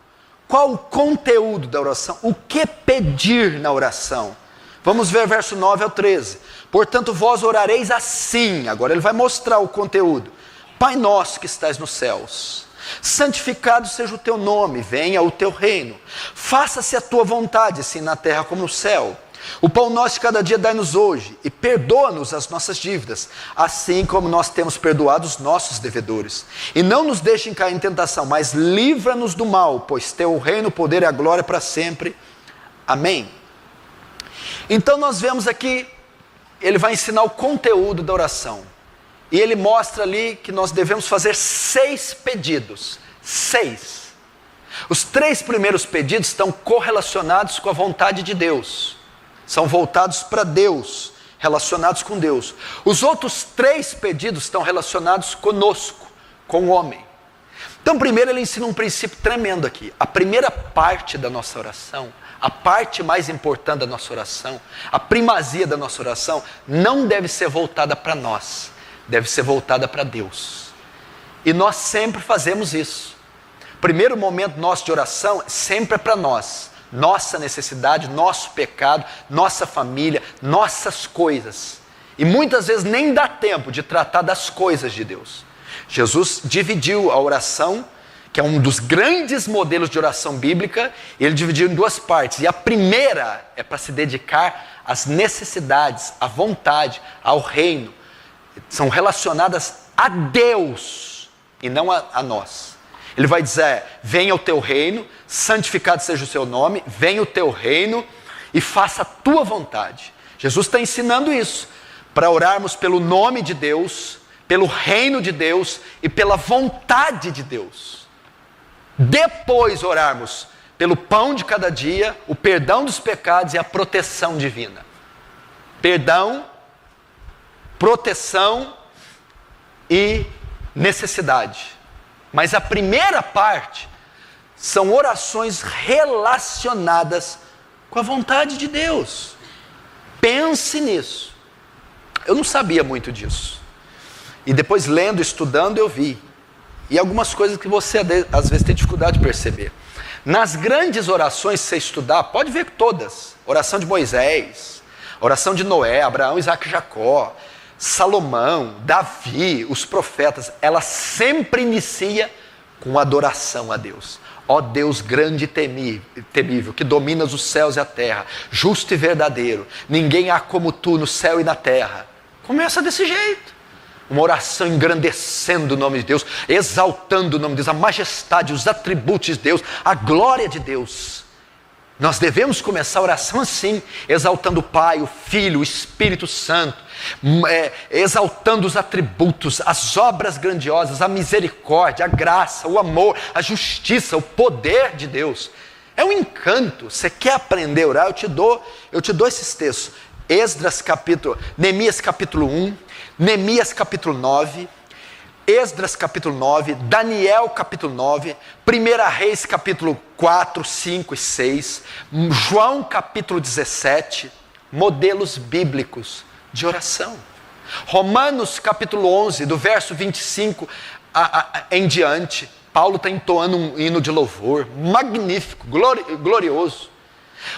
Speaker 1: qual o conteúdo da oração? O que pedir na oração? Vamos ver verso 9 ao 13. Portanto, vós orareis assim. Agora ele vai mostrar o conteúdo. Pai nosso que estás nos céus, santificado seja o teu nome, venha o teu reino. Faça-se a tua vontade, assim na terra como no céu. O pão nosso de cada dia dai-nos hoje, e perdoa-nos as nossas dívidas, assim como nós temos perdoado os nossos devedores. E não nos deixem cair em tentação, mas livra-nos do mal, pois teu o reino, o poder e a glória para sempre. Amém. Então nós vemos aqui, ele vai ensinar o conteúdo da oração. E ele mostra ali que nós devemos fazer 6 pedidos. 6. Os 3 primeiros pedidos estão correlacionados com a vontade de Deus. São voltados para Deus, relacionados com Deus. Os outros 3 pedidos estão relacionados conosco, com o homem. Então primeiro ele ensina um princípio tremendo aqui. A primeira parte da nossa oração, a parte mais importante da nossa oração, a primazia da nossa oração, não deve ser voltada para nós. Deve ser voltada para Deus. E nós sempre fazemos isso. O primeiro momento nosso de oração sempre é para nós. Nossa necessidade, nosso pecado, nossa família, nossas coisas. E muitas vezes nem dá tempo de tratar das coisas de Deus. Jesus dividiu a oração, que é um dos grandes modelos de oração bíblica, ele dividiu em 2 partes. E a primeira é para se dedicar às necessidades, à vontade, ao reino. São relacionadas a Deus e não a nós. Ele vai dizer, venha o teu reino, santificado seja o seu nome, venha o teu reino e faça a tua vontade. Jesus está ensinando isso, para orarmos pelo nome de Deus, pelo reino de Deus e pela vontade de Deus. Depois orarmos pelo pão de cada dia, o perdão dos pecados e a proteção divina. Perdão, proteção e necessidade. Mas a primeira parte são orações relacionadas com a vontade de Deus. Pense nisso. Eu não sabia muito disso. E depois lendo, estudando, eu vi. E algumas coisas que você às vezes tem dificuldade de perceber. Nas grandes orações que você estudar, pode ver todas. Oração de Moisés, oração de Noé, Abraão, Isaac e Jacó, Salomão, Davi, os profetas, ela sempre inicia com adoração a Deus. Ó Deus grande e temível, que dominas os céus e a terra, justo e verdadeiro, ninguém há como tu no céu e na terra. Começa desse jeito. Uma oração engrandecendo o nome de Deus, exaltando o nome de Deus, a majestade, os atributos de Deus, a glória de Deus. Nós devemos começar a oração assim, exaltando o Pai, o Filho, o Espírito Santo, exaltando os atributos, as obras grandiosas, a misericórdia, a graça, o amor, a justiça, o poder de Deus. É um encanto. Você quer aprender a orar? Eu te dou esses textos. Neemias capítulo 1, Neemias capítulo 9, Esdras capítulo 9, Daniel capítulo 9, 1 Reis capítulo 4, 5 e 6, João capítulo 17, modelos bíblicos de oração. Romanos capítulo 11, do verso 25 em diante, Paulo está entoando um hino de louvor, magnífico, glorioso.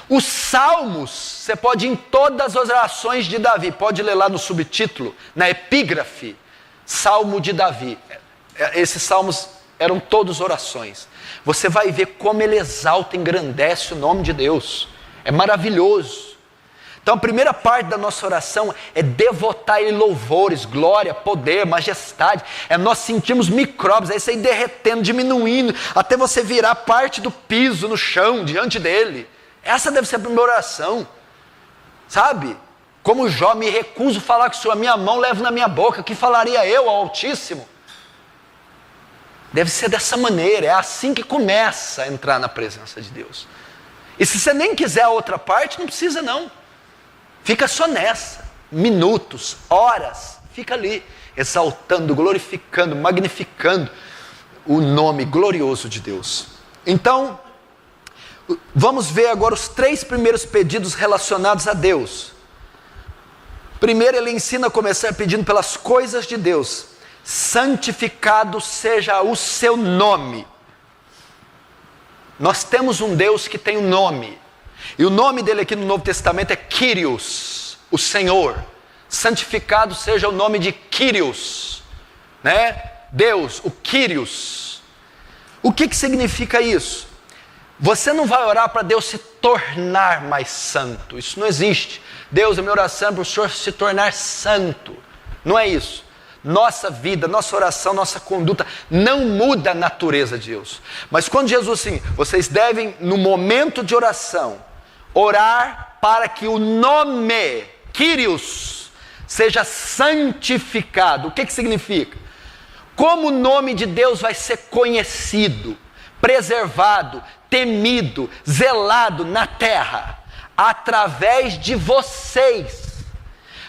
Speaker 1: Os Salmos, você pode ir em todas as orações de Davi, pode ler lá no subtítulo, na epígrafe, Salmo de Davi. Esses salmos eram todos orações. Você vai ver como ele exalta e engrandece o nome de Deus. É maravilhoso. Então a primeira parte da nossa oração é devotar Ele louvores, glória, poder, majestade. É nós sentirmos micróbios, é isso aí derretendo, diminuindo, até você virar parte do piso no chão, diante dEle. Essa deve ser a primeira oração. Sabe? Como Jó, me recuso a falar com o Senhor, a minha mão levo na minha boca, que falaria eu ao Altíssimo? Deve ser dessa maneira, é assim que começa a entrar na presença de Deus. E se você nem quiser a outra parte, não precisa não. Fica só nessa, minutos, horas, fica ali, exaltando, glorificando, magnificando o nome glorioso de Deus. Então, vamos ver agora os 3 primeiros pedidos relacionados a Deus. Primeiro, ele ensina a começar pedindo pelas coisas de Deus. Santificado seja o seu nome. Nós temos um Deus que tem um nome. E o nome dele aqui no Novo Testamento é Kyrios, o Senhor. Santificado seja o nome de Kyrios, né? Deus, o Kyrios. O que significa isso? Você não vai orar para Deus se tornar mais santo. Isso não existe. Deus, a minha oração é para o Senhor se tornar santo. Não é isso. Nossa vida, nossa oração, nossa conduta não muda a natureza de Deus. Mas quando Jesus assim, vocês devem, no momento de oração, orar para que o nome, Kyrios, seja santificado. O que significa? Como o nome de Deus vai ser conhecido, preservado, temido, zelado na terra? Através de vocês.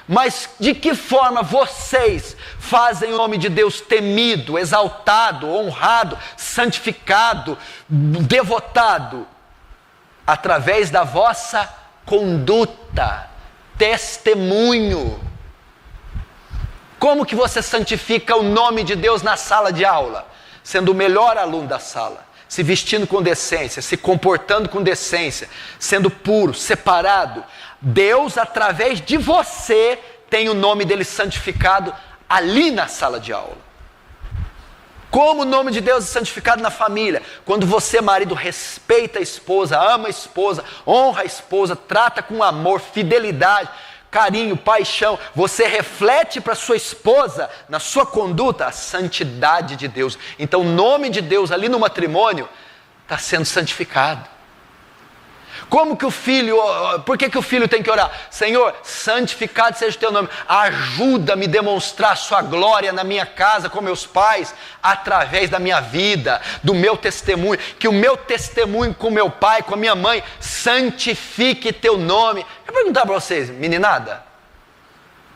Speaker 1: Mas de que forma vocês fazem o nome de Deus temido, exaltado, honrado, santificado, devotado? Através da vossa conduta, testemunho. Como que você santifica o nome de Deus na sala de aula? Sendo o melhor aluno da sala, se vestindo com decência, se comportando com decência, sendo puro, separado. Deus, através de você, tem o nome dele santificado ali na sala de aula. Como o nome de Deus é santificado na família? Quando você, marido, respeita a esposa, ama a esposa, honra a esposa, trata com amor, fidelidade, carinho, paixão, você reflete para sua esposa, na sua conduta, a santidade de Deus. Então o nome de Deus ali no matrimônio está sendo santificado. Como que o filho, por que o filho tem que orar? Senhor, santificado seja o teu nome, ajuda-me a demonstrar sua glória na minha casa com meus pais, através da minha vida, do meu testemunho, que o meu testemunho com meu pai, com a minha mãe, santifique teu nome. Eu vou perguntar para vocês, meninada,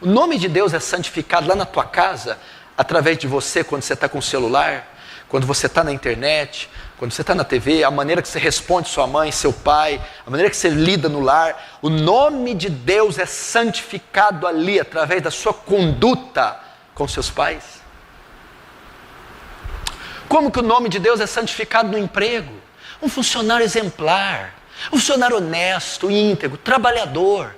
Speaker 1: o nome de Deus é santificado lá na tua casa, através de você, quando você está com o celular, quando você está na internet, quando você está na TV, a maneira que você responde sua mãe, seu pai, a maneira que você lida no lar, o nome de Deus é santificado ali, através da sua conduta com seus pais. Como que o nome de Deus é santificado no emprego? Um funcionário exemplar, um funcionário honesto, íntegro, trabalhador,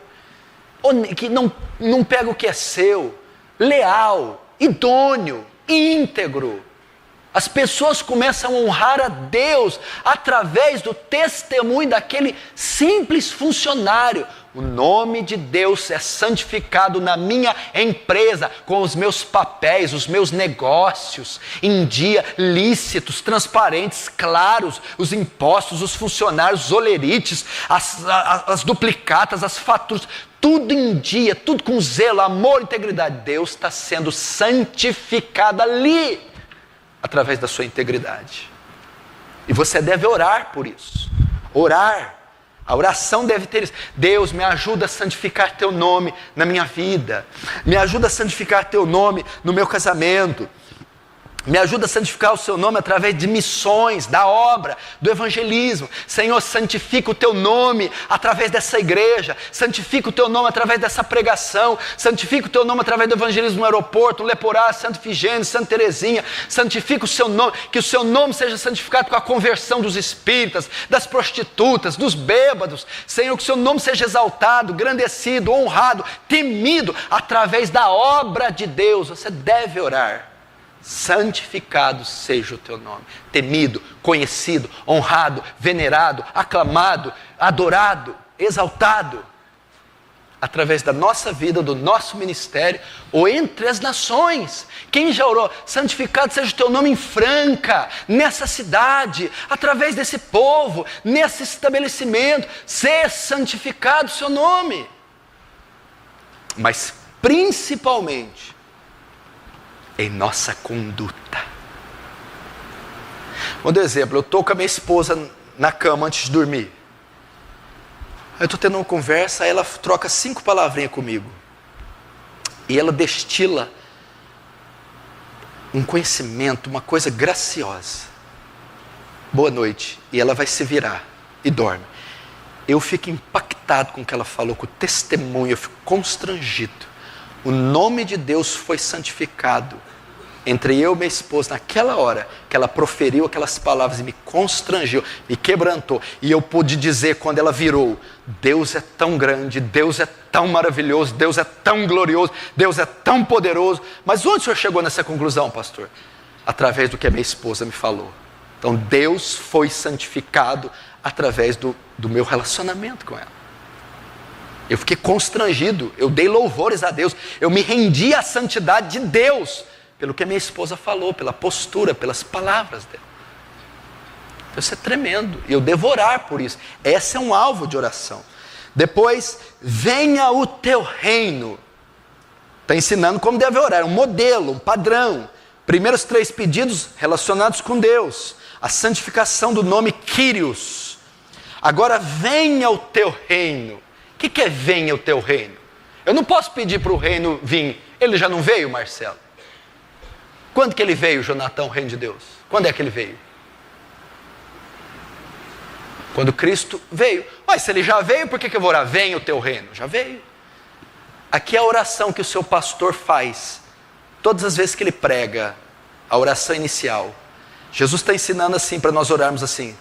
Speaker 1: que não pega o que é seu, leal, idôneo, íntegro. As pessoas começam a honrar a Deus através do testemunho daquele simples funcionário. O nome de Deus é santificado na minha empresa, com os meus papéis, os meus negócios, em dia, lícitos, transparentes, claros, os impostos, os funcionários, os olerites, as duplicatas, as faturas, tudo em dia, tudo com zelo, amor, integridade. Deus está sendo santificado ali, através da sua integridade. E você deve orar por isso. Orar. A oração deve ter isso. Deus, me ajuda a santificar teu nome na minha vida. Me ajuda a santificar teu nome no meu casamento. Me ajuda a santificar o seu nome através de missões, da obra, do evangelismo. Senhor, santifica o teu nome através dessa igreja. Santifica o teu nome através dessa pregação. Santifica o teu nome através do evangelismo no aeroporto, no Leporá, Santo Ifigênio, Santa Teresinha. Santifica o seu nome, que o seu nome seja santificado com a conversão dos espíritas, das prostitutas, dos bêbados. Senhor, que o seu nome seja exaltado, engrandecido, honrado, temido através da obra de Deus. Você deve orar. Santificado seja o teu nome, temido, conhecido, honrado, venerado, aclamado, adorado, exaltado, através da nossa vida, do nosso ministério, ou entre as nações. Quem já orou? Santificado seja o teu nome em Franca, nessa cidade, através desse povo, nesse estabelecimento, seja santificado o seu nome. Mas principalmente em nossa conduta. Vou dar um exemplo. Eu estou com a minha esposa na cama antes de dormir. Eu estou tendo uma conversa, ela troca 5 palavrinhas comigo. E ela destila um conhecimento, uma coisa graciosa. Boa noite. E ela vai se virar e dorme. Eu fico impactado com o que ela falou, com o testemunho, eu fico constrangido. O nome de Deus foi santificado entre eu e minha esposa, naquela hora que ela proferiu aquelas palavras e me constrangeu, me quebrantou, e eu pude dizer quando ela virou: Deus é tão grande, Deus é tão maravilhoso, Deus é tão glorioso, Deus é tão poderoso. Mas onde o senhor chegou nessa conclusão, pastor? Através do que a minha esposa me falou. Então Deus foi santificado através do meu relacionamento com ela. Eu fiquei constrangido, eu dei louvores a Deus, eu me rendi à santidade de Deus, pelo que a minha esposa falou, pela postura, pelas palavras dela. Então isso é tremendo, e eu devo orar por isso. Esse é um alvo de oração. Depois, venha o teu reino. Está ensinando como deve orar, um modelo, um padrão. Primeiros 3 pedidos relacionados com Deus. A santificação do nome Kyrios. Agora, venha o teu reino. O que é venha o teu reino? Eu não posso pedir para o reino vir. Ele já não veio, Marcelo? Quando que ele veio, Jonatão, o reino de Deus? Quando é que ele veio? Quando Cristo veio. Mas se ele já veio, por que eu vou orar? Venha o teu reino. Já veio. Aqui é a oração que o seu pastor faz todas as vezes que ele prega, a oração inicial. Jesus está ensinando assim, para nós orarmos assim: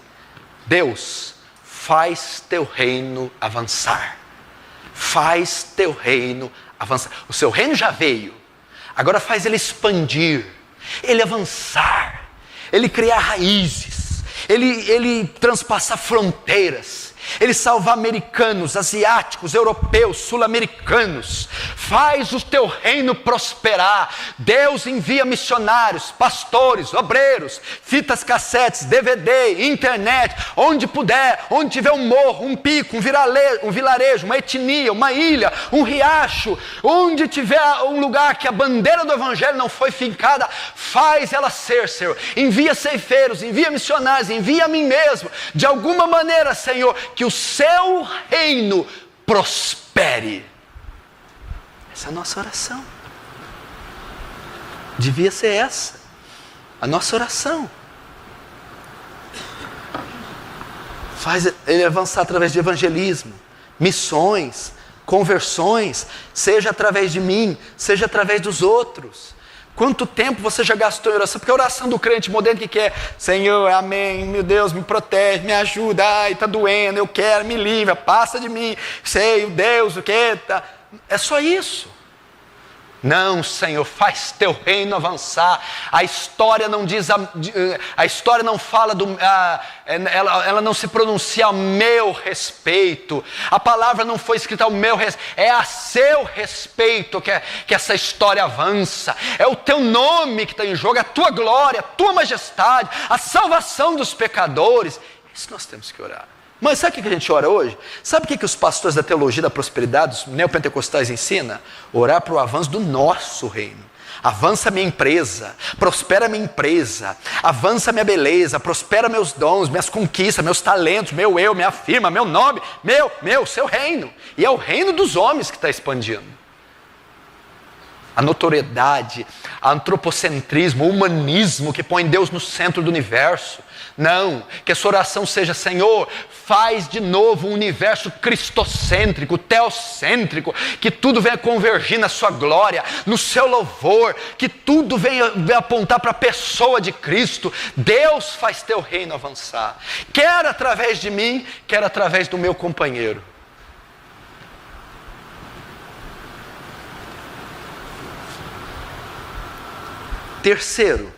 Speaker 1: Deus, faz teu reino avançar. Faz teu reino avançar. O seu reino já veio. Agora faz ele expandir, ele avançar, ele criar raízes, ele transpassar fronteiras, ele salvar americanos, asiáticos, europeus, sul-americanos. Faz o teu reino prosperar. Deus envia missionários, pastores, obreiros, fitas cassetes, DVD, internet, onde puder, onde tiver um morro, um pico, um vilarejo, uma etnia, uma ilha, um riacho, onde tiver um lugar que a bandeira do evangelho não foi fincada, faz ela ser, Senhor. Envia ceifeiros, envia missionários, envia a mim mesmo, de alguma maneira, Senhor, que o seu reino prospere. Essa é a nossa oração. Devia ser essa a nossa oração. Faz ele avançar através de evangelismo, missões, conversões, seja através de mim, seja através dos outros. Quanto tempo você já gastou em oração? Porque a oração do crente moderno que é: Senhor, amém, meu Deus, me protege, me ajuda, ai, está doendo, eu quero, me livra, passa de mim, sei, Deus, o que? Tá. É só isso. Não, Senhor, faz teu reino avançar. A história não diz, a história não fala ela não se pronuncia ao meu respeito. A palavra não foi escrita ao meu respeito, é a seu respeito que essa história avança. É o teu nome que está em jogo, a tua glória, a tua majestade, a salvação dos pecadores. Isso nós temos que orar. Mas sabe o que a gente ora hoje? Sabe o que os pastores da teologia da prosperidade, os neopentecostais ensinam? Orar para o avanço do nosso reino. Avança minha empresa, prospera minha empresa, avança minha beleza, prospera meus dons, minhas conquistas, meus talentos, meu eu, minha firma, meu nome, seu reino. E é o reino dos homens que está expandindo. A notoriedade, o antropocentrismo, o humanismo que põe Deus no centro do universo. Não, que essa oração seja: Senhor, faz de novo um universo cristocêntrico, teocêntrico, que tudo venha convergir na sua glória, no seu louvor, que tudo venha apontar para a pessoa de Cristo. Deus faz teu reino avançar, quer através de mim, quer através do meu companheiro. Terceiro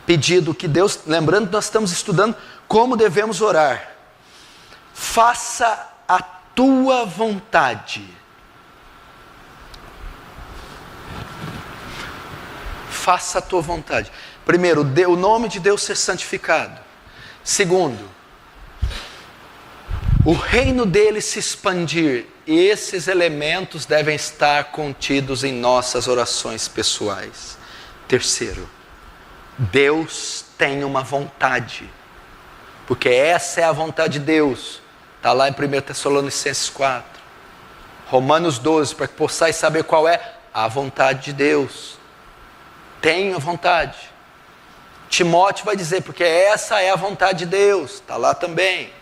Speaker 1: pedido que Deus, lembrando que nós estamos estudando como devemos orar: faça a tua vontade. Faça a tua vontade. Primeiro, o nome de Deus ser santificado. Segundo, o reino dele se expandir. E esses elementos devem estar contidos em nossas orações pessoais. Terceiro, Deus tem uma vontade, porque essa é a vontade de Deus. Está lá em 1 Tessalonicenses 4, Romanos 12, para que possais saber qual é a vontade de Deus. Tenha vontade. Timóteo vai dizer, porque essa é a vontade de Deus. Está lá também.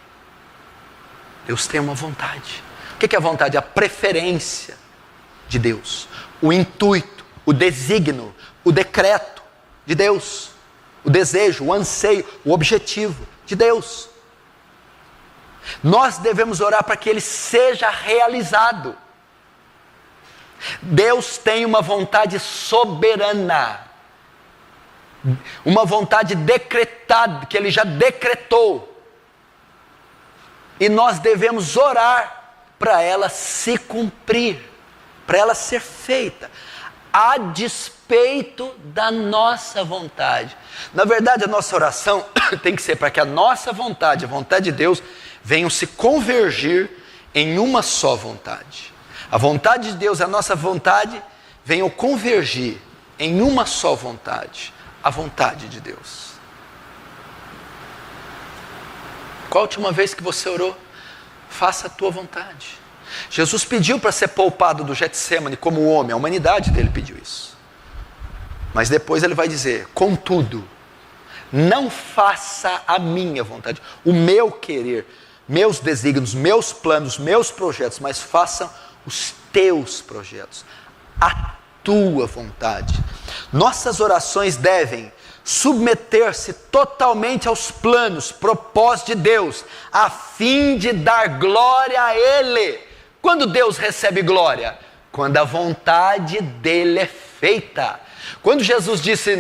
Speaker 1: Deus tem uma vontade. O que é a vontade? A preferência de Deus, o intuito, o desígnio, o decreto de Deus, o desejo, o anseio, o objetivo de Deus. Nós devemos orar para que ele seja realizado. Deus tem uma vontade soberana, uma vontade decretada, que ele já decretou, e nós devemos orar para ela se cumprir, para ela ser feita, a despeito da nossa vontade. Na verdade, a nossa oração tem que ser para que a nossa vontade, a vontade de Deus, venham se convergir em uma só vontade. A vontade de Deus e a nossa vontade venham convergir em uma só vontade, a vontade de Deus. Qual a última vez que você orou? Faça a tua vontade. Jesus pediu para ser poupado do Getsêmani como homem, a humanidade dele pediu isso. Mas depois ele vai dizer: contudo, não faça a minha vontade, o meu querer, meus desígnios, meus planos, meus projetos, mas faça os teus projetos, a tua vontade. Nossas orações devem submeter-se totalmente aos planos, propósitos de Deus, a fim de dar glória a Ele. Quando Deus recebe glória? Quando a vontade dele é feita. Quando Jesus disse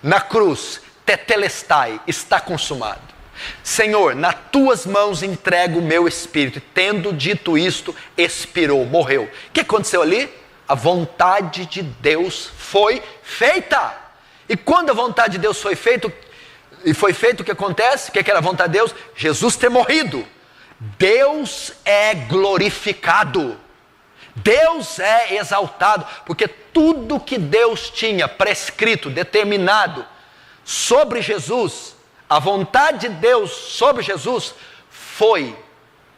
Speaker 1: na cruz, tetelestai, está consumado. Senhor, nas tuas mãos entrego o meu espírito. Tendo dito isto, expirou, morreu. O que aconteceu ali? A vontade de Deus foi feita. E quando a vontade de Deus foi feita, o que acontece? O que era a vontade de Deus? Jesus ter morrido. Deus é glorificado. Deus é exaltado, porque tudo que Deus tinha prescrito, determinado sobre Jesus, a vontade de Deus sobre Jesus, foi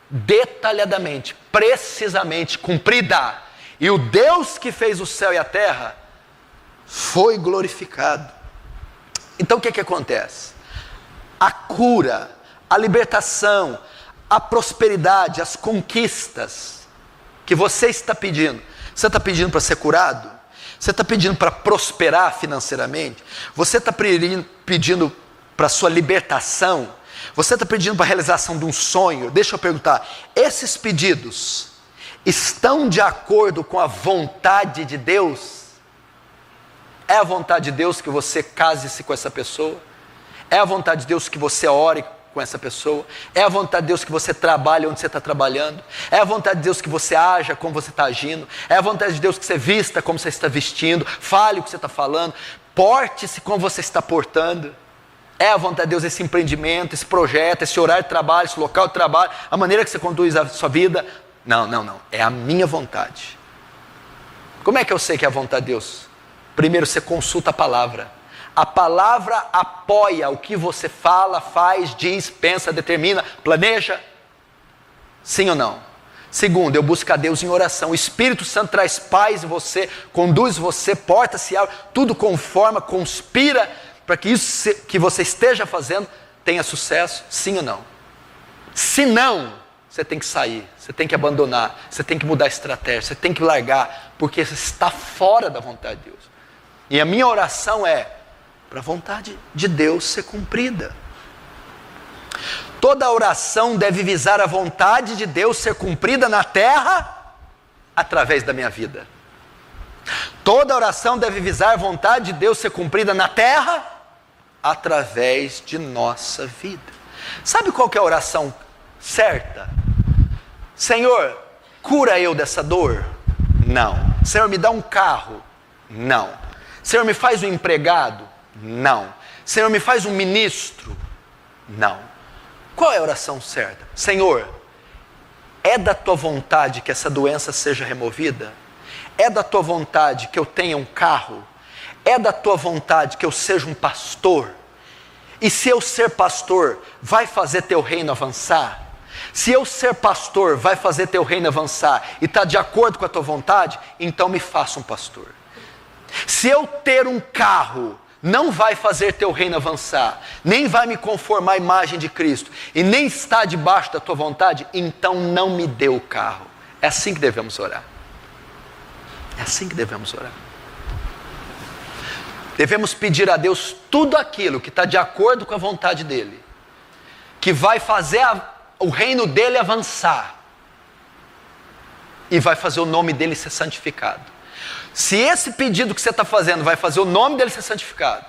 Speaker 1: detalhadamente, precisamente cumprida. E o Deus que fez o céu e a terra foi glorificado. Então o que acontece? A cura, a libertação, a prosperidade, as conquistas que você está pedindo. Você está pedindo para ser curado? Você está pedindo para prosperar financeiramente? Você está pedindo para a sua libertação? Você está pedindo para a realização de um sonho? Deixa eu perguntar, esses pedidos, estão de acordo com a vontade de Deus? É a vontade de Deus que você case-se com essa pessoa? É a vontade de Deus que você ore com essa pessoa? É a vontade de Deus que você trabalhe onde você está trabalhando? É a vontade de Deus que você haja como você está agindo? É a vontade de Deus que você vista como você está vestindo? Fale o que você está falando? Porte-se como você está portando? É a vontade de Deus esse empreendimento, esse projeto, esse horário de trabalho, esse local de trabalho, a maneira que você conduz a sua vida? Não. É a minha vontade. Como é que eu sei que é a vontade de Deus? Primeiro, você consulta a palavra. A palavra apoia o que você fala, faz, diz, pensa, determina, planeja. Sim ou não? Segundo, eu busco a Deus em oração. O Espírito Santo traz paz em você, conduz você, porta-se, tudo conforma, conspira para que isso que você esteja fazendo tenha sucesso. Sim ou não? Se não, você tem que sair, você tem que abandonar, você tem que mudar a estratégia, você tem que largar, porque você está fora da vontade de Deus. E a minha oração é para a vontade de Deus ser cumprida. Toda oração deve visar a vontade de Deus ser cumprida na terra através da minha vida. Toda oração deve visar a vontade de Deus ser cumprida na terra através de nossa vida. Sabe qual que é a oração certa? Senhor, cura eu dessa dor? Não. Senhor, me dá um carro? Não. Senhor, me faz um empregado? Não. Senhor, me faz um ministro? Não. Qual é a oração certa? Senhor, é da tua vontade que essa doença seja removida? É da tua vontade que eu tenha um carro? É da tua vontade que eu seja um pastor? E se eu ser pastor, vai fazer teu reino avançar? Se eu ser pastor, vai fazer teu reino avançar e está de acordo com a tua vontade, então me faça um pastor. Se eu ter um carro, não vai fazer teu reino avançar, nem vai me conformar à imagem de Cristo, e nem está debaixo da tua vontade, então não me dê o carro. É assim que devemos orar. É assim que devemos orar. Devemos pedir a Deus tudo aquilo que está de acordo com a vontade dEle, que vai fazer o reino dEle avançar, e vai fazer o nome dEle ser santificado. Se esse pedido que você está fazendo vai fazer o nome dEle ser santificado,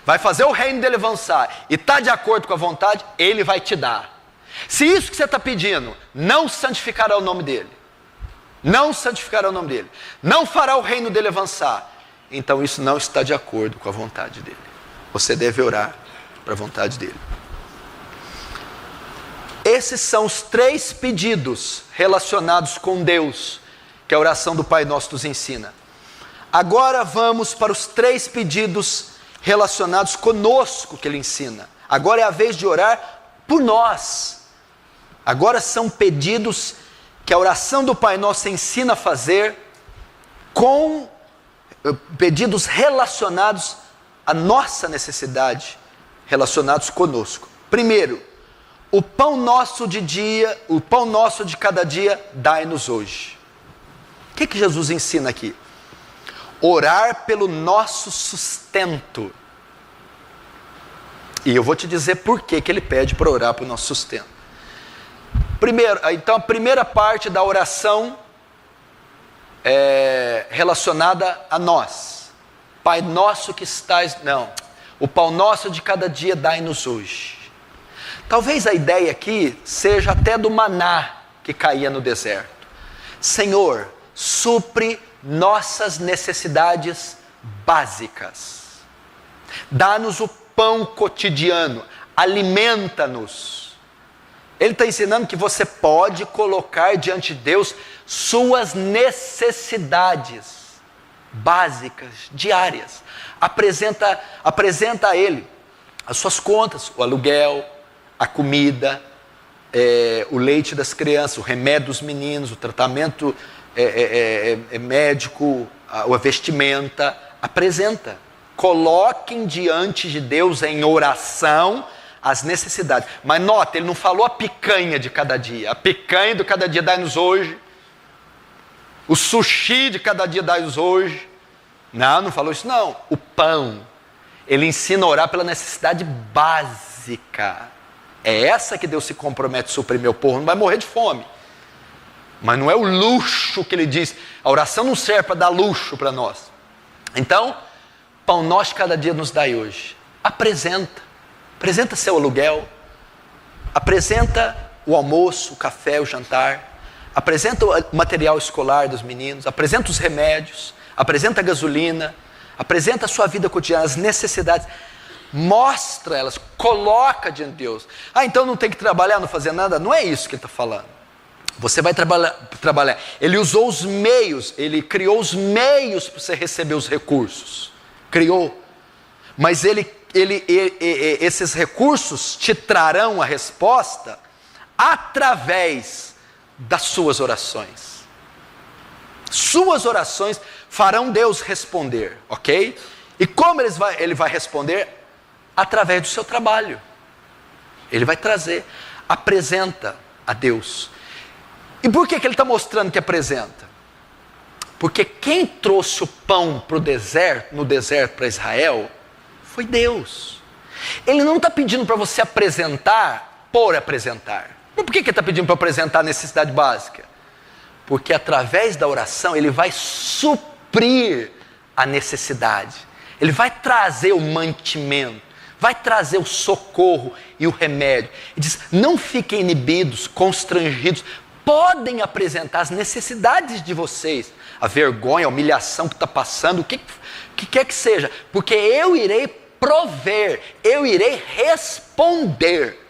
Speaker 1: vai fazer o reino dEle avançar, e está de acordo com a vontade, Ele vai te dar. Se isso que você está pedindo não santificará o nome dEle, não santificará o nome dEle, não fará o reino dEle avançar, então isso não está de acordo com a vontade dEle. Você deve orar para a vontade dEle. Esses são os 3 pedidos relacionados com Deus, que a oração do Pai Nosso nos ensina. Agora vamos para os 3 pedidos relacionados conosco que Ele ensina. Agora é a vez de orar por nós. Agora são pedidos que a oração do Pai Nosso ensina a fazer, com pedidos relacionados à nossa necessidade, relacionados conosco. Primeiro, o pão nosso de cada dia, dai-nos hoje. O que Jesus ensina aqui? Orar pelo nosso sustento. E eu vou te dizer por que Ele pede para orar pelo nosso sustento. Primeiro, então a primeira parte da oração é relacionada a nós. Pai nosso que estás... Não, o pão nosso de cada dia dai-nos hoje. Talvez a ideia aqui seja até do maná que caía no deserto. Senhor, supre nossas necessidades básicas. Dá-nos o pão cotidiano, alimenta-nos. Ele está ensinando que você pode colocar diante de Deus suas necessidades básicas, diárias. Apresenta a Ele as suas contas, o aluguel, a comida, o leite das crianças, o remédio dos meninos, o tratamento médico, a vestimenta. Apresenta. Coloquem diante de Deus em oração as necessidades. Mas nota, Ele não falou a picanha de cada dia. A picanha de cada dia dai-nos hoje. O sushi de cada dia dai-nos hoje. Não falou isso não. O pão. Ele ensina a orar pela necessidade básica. É essa que Deus se compromete a suprir. Meu povo não vai morrer de fome. Mas não é o luxo que ele diz. A oração não serve para dar luxo para nós. Então, pão nosso de cada dia nos dai hoje. Apresenta seu aluguel, apresenta o almoço, o café, o jantar, apresenta o material escolar dos meninos, apresenta os remédios, apresenta a gasolina, apresenta a sua vida cotidiana, as necessidades, mostra elas, coloca diante de Deus. Então não tem que trabalhar, não fazer nada? Não é isso que ele está falando. Você vai trabalhar. Ele usou os meios, ele criou os meios para você receber os recursos. Criou. Mas esses recursos te trarão a resposta através das suas orações. Suas orações farão Deus responder, ok? E como ele vai responder? Através do seu trabalho. Ele vai trazer, apresenta a Deus. E por que ele está mostrando que apresenta? Porque quem trouxe o pão para o deserto, no deserto para Israel, foi Deus. Ele não está pedindo para você apresentar por apresentar. Mas por que ele está pedindo para apresentar a necessidade básica? Porque através da oração ele vai suprir a necessidade. Ele vai trazer o mantimento, vai trazer o socorro e o remédio. Ele diz, não fiquem inibidos, constrangidos, podem apresentar as necessidades de vocês, a vergonha, a humilhação que está passando, o que quer que seja, porque eu irei prover, eu irei responder.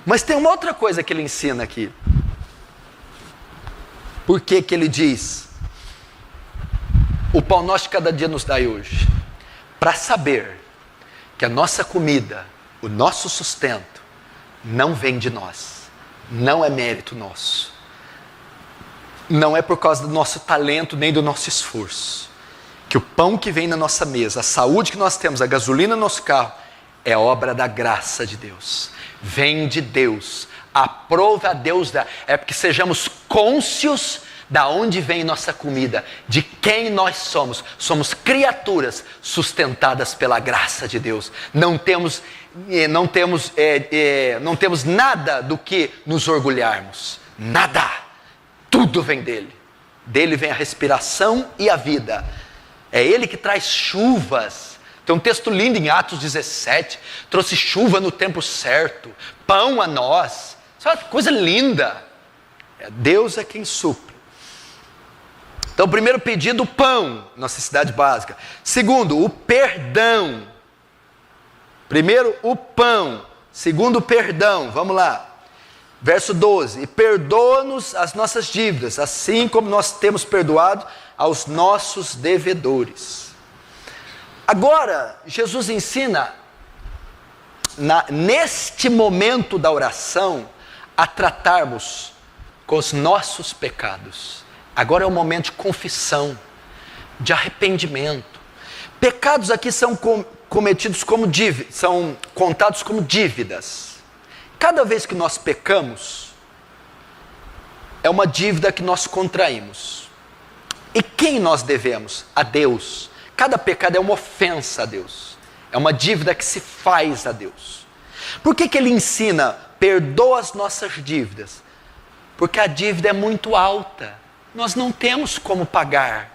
Speaker 1: Mas tem uma outra coisa que ele ensina aqui. Por que ele diz, o pão nosso de cada dia nos dai hoje? Para saber que a nossa comida, o nosso sustento, não vem de nós. Não é mérito nosso. Não é por causa do nosso talento, nem do nosso esforço. Que o pão que vem na nossa mesa, a saúde que nós temos, a gasolina no nosso carro, é obra da graça de Deus. Vem de Deus. Aprove a Deus. É porque sejamos cônscios da onde vem nossa comida, de quem nós somos. Somos criaturas sustentadas pela graça de Deus. Não temos nada do que nos orgulharmos. Nada. Tudo vem dele. Dele vem a respiração e a vida. É ele que traz chuvas. Tem um texto lindo em Atos 17. Trouxe chuva no tempo certo. Pão a nós. Isso é uma coisa linda. Deus é quem supre. Então, primeiro pedido, o pão, necessidade básica. Segundo, o perdão. Primeiro, o pão. Segundo, o perdão. Vamos lá. Verso 12. E perdoa-nos as nossas dívidas, assim como nós temos perdoado aos nossos devedores. Agora, Jesus ensina, neste momento da oração, a tratarmos com os nossos pecados. Agora é o momento de confissão, de arrependimento. Pecados aqui são cometidos como dívidas, são contados como dívidas. Cada vez que nós pecamos, é uma dívida que nós contraímos. E quem nós devemos? A Deus. Cada pecado é uma ofensa a Deus. É uma dívida que se faz a Deus. Por que ele ensina, perdoa as nossas dívidas? Porque a dívida é muito alta. Nós não temos como pagar.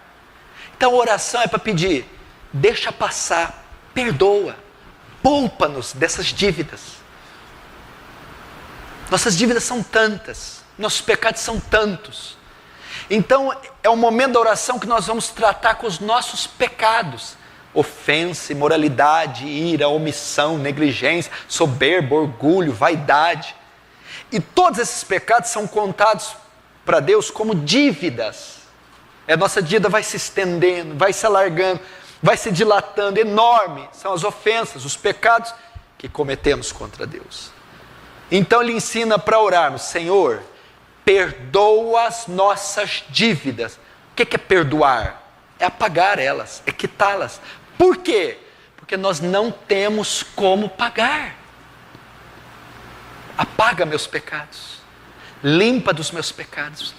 Speaker 1: Então a oração é para pedir, deixa passar, perdoa, poupa-nos dessas dívidas. Nossas dívidas são tantas, nossos pecados são tantos. Então é o momento da oração que nós vamos tratar com os nossos pecados. Ofensa, imoralidade, ira, omissão, negligência, soberba, orgulho, vaidade. E todos esses pecados são contados para Deus como dívidas. A nossa dívida vai se estendendo, vai se alargando, vai se dilatando, enorme. São as ofensas, os pecados que cometemos contra Deus. Então ele ensina para orarmos, Senhor, perdoa as nossas dívidas. O que é perdoar? É apagar elas, é quitá-las. Por quê? Porque nós não temos como pagar. Apaga meus pecados. Limpa dos meus pecados,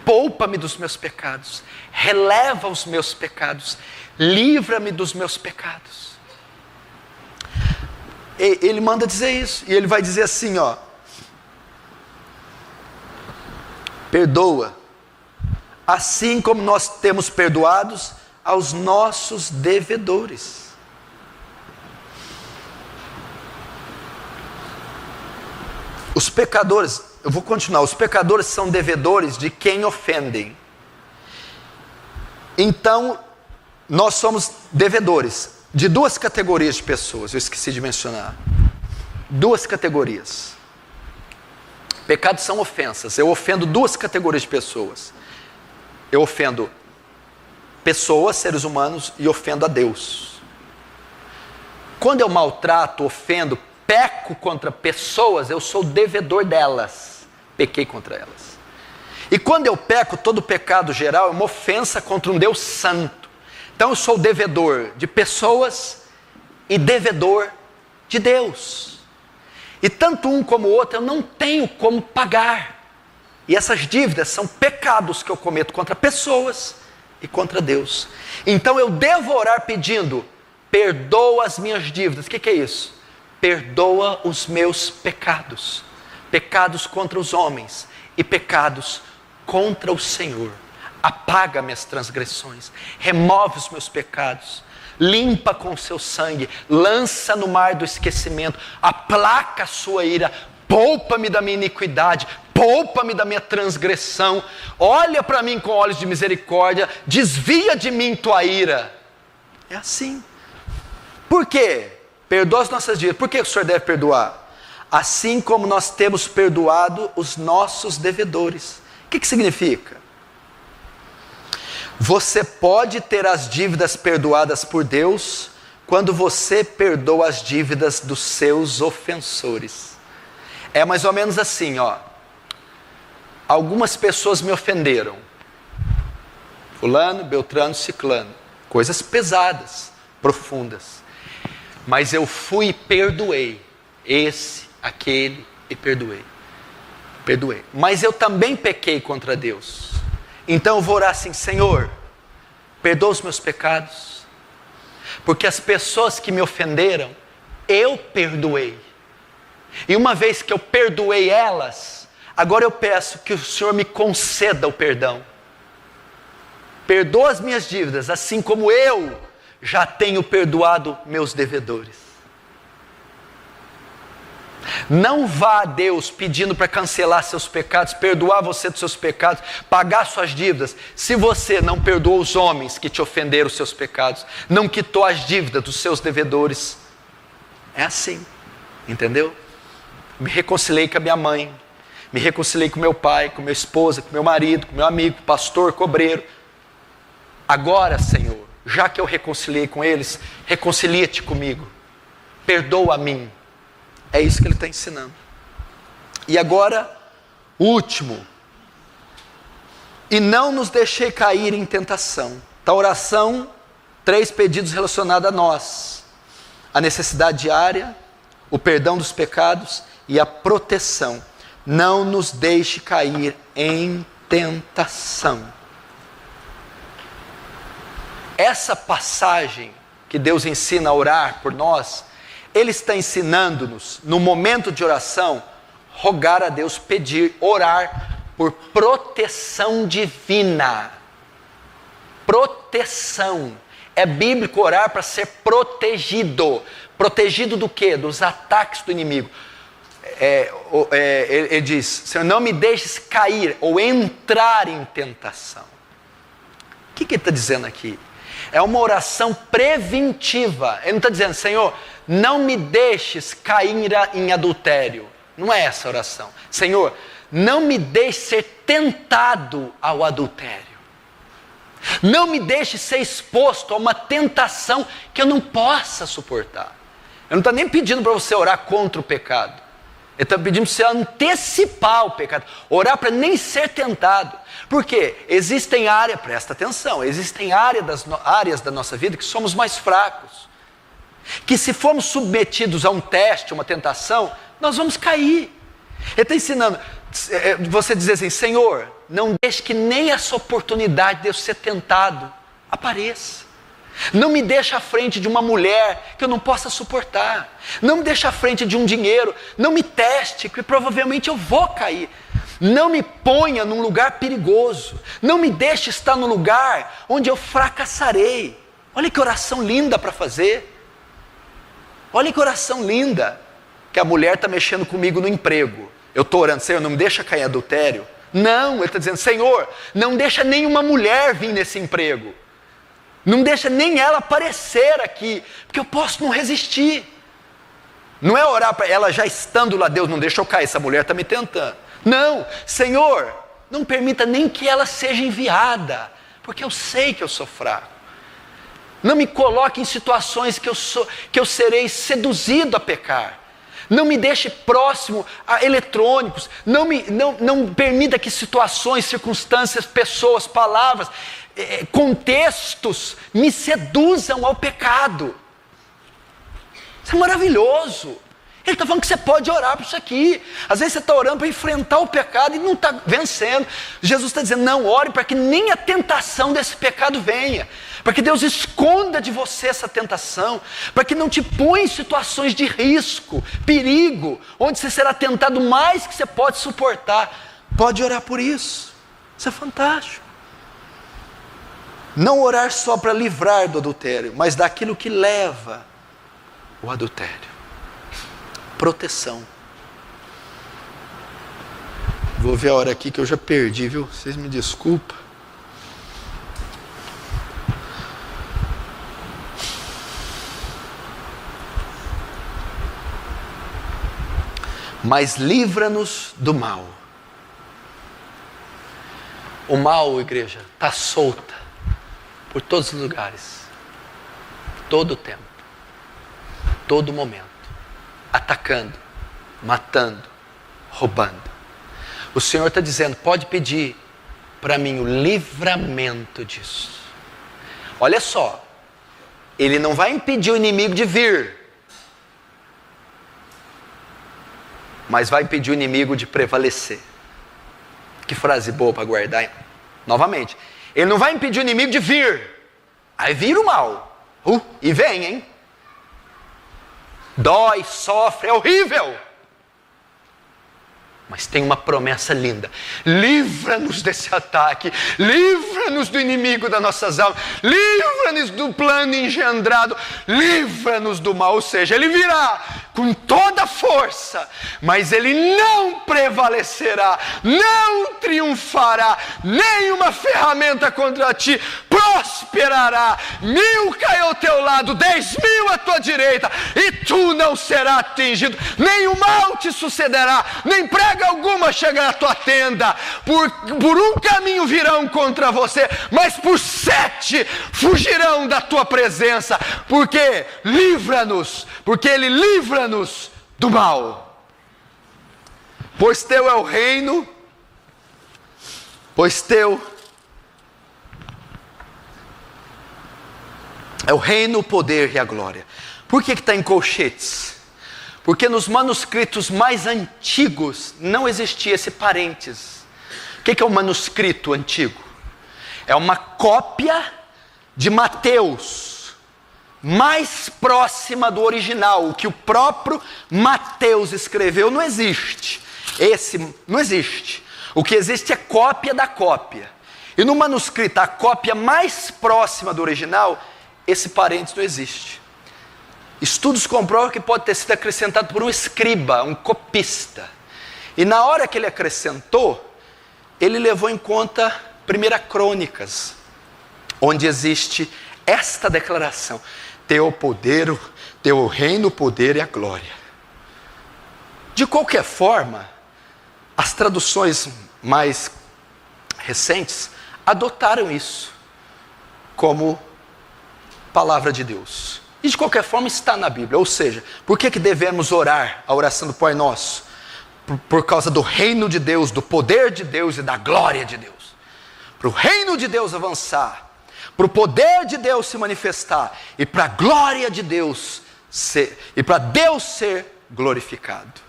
Speaker 1: poupa-me dos meus pecados, releva os meus pecados, livra-me dos meus pecados. Ele manda dizer isso, e ele vai dizer assim, perdoa, assim como nós temos perdoados aos nossos devedores. Os pecadores, eu vou continuar, os pecadores são devedores de quem ofendem. Então, nós somos devedores de duas categorias de pessoas, eu esqueci de mencionar. Duas categorias. Pecados são ofensas. Eu ofendo duas categorias de pessoas. Eu ofendo pessoas, seres humanos, e ofendo a Deus. Quando eu maltrato, ofendo, peco contra pessoas, eu sou devedor delas. Pequei contra elas. E quando eu peco, todo pecado geral é uma ofensa contra um Deus santo. Então eu sou devedor de pessoas e devedor de Deus. E tanto um como o outro eu não tenho como pagar. E essas dívidas são pecados que eu cometo contra pessoas e contra Deus. Então eu devo orar pedindo, perdoa as minhas dívidas. O que é isso? Perdoa os meus pecados. Pecados contra os homens e pecados contra o Senhor. Apaga minhas transgressões, remove os meus pecados, limpa com o seu sangue, lança no mar do esquecimento, aplaca a sua ira, poupa-me da minha iniquidade, poupa-me da minha transgressão, olha para mim com olhos de misericórdia, desvia de mim tua ira. É assim. Por quê? Perdoa as nossas dívidas. Por que o Senhor deve perdoar? Assim como nós temos perdoado os nossos devedores. O que significa? Você pode ter as dívidas perdoadas por Deus quando você perdoa as dívidas dos seus ofensores. É mais ou menos assim, ó. Algumas pessoas me ofenderam. Fulano, Beltrano, Ciclano. Coisas pesadas, profundas. Mas eu fui e perdoei. Esse, aquele e perdoei. Perdoei. Mas eu também pequei contra Deus. Então eu vou orar assim, Senhor, perdoa os meus pecados, porque as pessoas que me ofenderam, eu perdoei. E uma vez que eu perdoei elas, agora eu peço que o Senhor me conceda o perdão. Perdoa as minhas dívidas, assim como eu já tenho perdoado meus devedores. Não vá a Deus pedindo para cancelar seus pecados, perdoar você dos seus pecados, pagar suas dívidas, se você não perdoou os homens que te ofenderam os seus pecados, não quitou as dívidas dos seus devedores. É assim, entendeu? Me reconciliei com a minha mãe, me reconciliei com meu pai, com minha esposa, com meu marido, com meu amigo, pastor, cobreiro. Agora, Senhor, já que eu reconciliei com eles, reconcilia-te comigo, perdoa a mim. É isso que ele está ensinando. E agora, o último. E não nos deixei cair em tentação. Tá, oração, 3 pedidos relacionados a nós. A necessidade diária, o perdão dos pecados e a proteção. Não nos deixe cair em tentação. Essa passagem que Deus ensina a orar por nós, Ele está ensinando-nos, no momento de oração, rogar a Deus, pedir, orar por proteção divina. Proteção. É bíblico orar para ser protegido. Protegido do quê? Dos ataques do inimigo. Ele diz, Senhor, não me deixes cair ou entrar em tentação. O que ele está dizendo aqui? É uma oração preventiva. Ele não está dizendo, Senhor, não me deixes cair em adultério. Não é essa a oração. Senhor, não me deixes ser tentado ao adultério. Não me deixe ser exposto a uma tentação que eu não possa suportar. Ele não está nem pedindo para você orar contra o pecado. Ele está pedindo para você antecipar o pecado. Orar para nem ser tentado. Por quê? Existem áreas, presta atenção, existem áreas da nossa vida que somos mais fracos. Que se formos submetidos a um teste, uma tentação, nós vamos cair. Ele está ensinando, você dizer assim, Senhor, não deixe que nem essa oportunidade de eu ser tentado apareça. Não me deixe à frente de uma mulher que eu não possa suportar. Não me deixe à frente de um dinheiro. Não me teste, que provavelmente eu vou cair. Não me ponha num lugar perigoso. Não me deixe estar no lugar onde eu fracassarei. Olha que oração linda para fazer. Olha que oração linda. Que a mulher está mexendo comigo no emprego. Eu estou orando, Senhor, não me deixa cair em adultério. Não, ele está dizendo, Senhor, não deixa nenhuma mulher vir nesse emprego. Não deixa nem ela aparecer aqui, porque eu posso não resistir. Não é orar para ela já estando lá, Deus, não deixa eu cair, essa mulher está me tentando. Não, Senhor, não permita nem que ela seja enviada, porque eu sei que eu sou fraco. Não me coloque em situações que eu serei seduzido a pecar. Não me deixe próximo a eletrônicos. Não permita que situações, circunstâncias, pessoas, palavras, contextos me seduzam ao pecado. Isso é maravilhoso. Ele está falando que você pode orar por isso aqui. Às vezes você está orando para enfrentar o pecado e não está vencendo. Jesus está dizendo, não, ore para que nem a tentação desse pecado venha. Para que Deus esconda de você essa tentação. Para que não te ponha em situações de risco, perigo, onde você será tentado mais que você pode suportar. Pode orar por isso. Isso é fantástico. Não orar só para livrar do adultério, mas daquilo que leva o adultério. Proteção. Vou ver a hora aqui que eu já perdi, viu? Vocês me desculpam. Mas livra-nos do mal. O mal, igreja, está solta por todos os lugares, todo o tempo, todo momento. Atacando, matando, roubando. O Senhor está dizendo, pode pedir para mim o livramento disso. Olha só, Ele não vai impedir o inimigo de vir, mas vai impedir o inimigo de prevalecer. Que frase boa para guardar, hein? Novamente, Ele não vai impedir o inimigo de vir, aí vira o mal, e vem, hein? Dói, sofre, é horrível. Mas tem uma promessa linda. Livra-nos desse ataque. Livra-nos do inimigo das nossas almas. Livra-nos do plano engendrado. Livra-nos do mal. Ou seja, ele virá com toda a força, mas ele não prevalecerá, não triunfará. Nenhuma ferramenta contra ti prosperará. 1000 cai ao teu lado, 10.000 à tua direita, e tu não serás atingido. Nem o mal te sucederá, nem praga alguma chegará à tua tenda. Por um caminho virão contra você, mas por 7 fugirão da tua presença. Porque livra-nos, porque Ele livra-nos do mal. Pois teu é o reino, pois teu é o reino, o poder e a glória. Por que está em colchetes? Porque nos manuscritos mais antigos não existia esse parênteses. O que é um manuscrito antigo? É uma cópia de Mateus, mais próxima do original. O que o próprio Mateus escreveu não existe. Esse não existe. O que existe é cópia da cópia. E no manuscrito, a cópia mais próxima do original, esse parênteses não existe. Estudos comprovam que pode ter sido acrescentado por um escriba, um copista. E na hora que ele acrescentou, ele levou em conta 1 Crônicas, onde existe esta declaração: teu poder, teu reino, o poder e a glória. De qualquer forma, as traduções mais recentes adotaram isso como palavra de Deus. E de qualquer forma está na Bíblia. Ou seja, por que devemos orar a oração do Pai Nosso? Por causa do reino de Deus, do poder de Deus e da glória de Deus. Para o reino de Deus avançar, para o poder de Deus se manifestar e para a glória de Deus ser, e para Deus ser glorificado.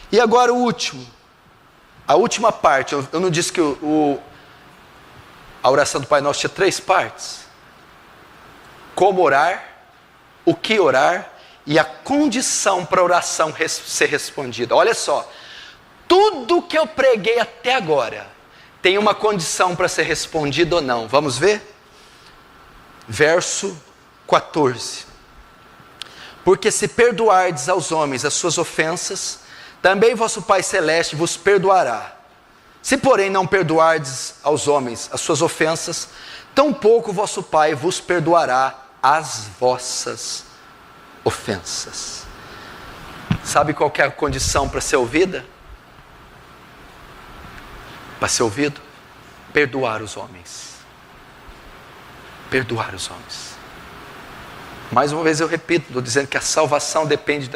Speaker 1: E agora a última parte. Eu não disse que a oração do Pai Nosso tinha 3 partes? Como orar, o que orar e a condição para a oração ser respondida. Olha só, Tudo que eu preguei até agora tem uma condição para ser respondido ou não. Vamos ver? Verso 14. Porque se perdoardes aos homens as suas ofensas, também vosso Pai Celeste vos perdoará. Se porém não perdoardes aos homens as suas ofensas, tampouco vosso Pai vos perdoará as vossas ofensas. Sabe qual que é a condição para ser ouvida? Para ser ouvido? Perdoar os homens. Perdoar os homens. Mais uma vez eu repito, estou dizendo que a salvação depende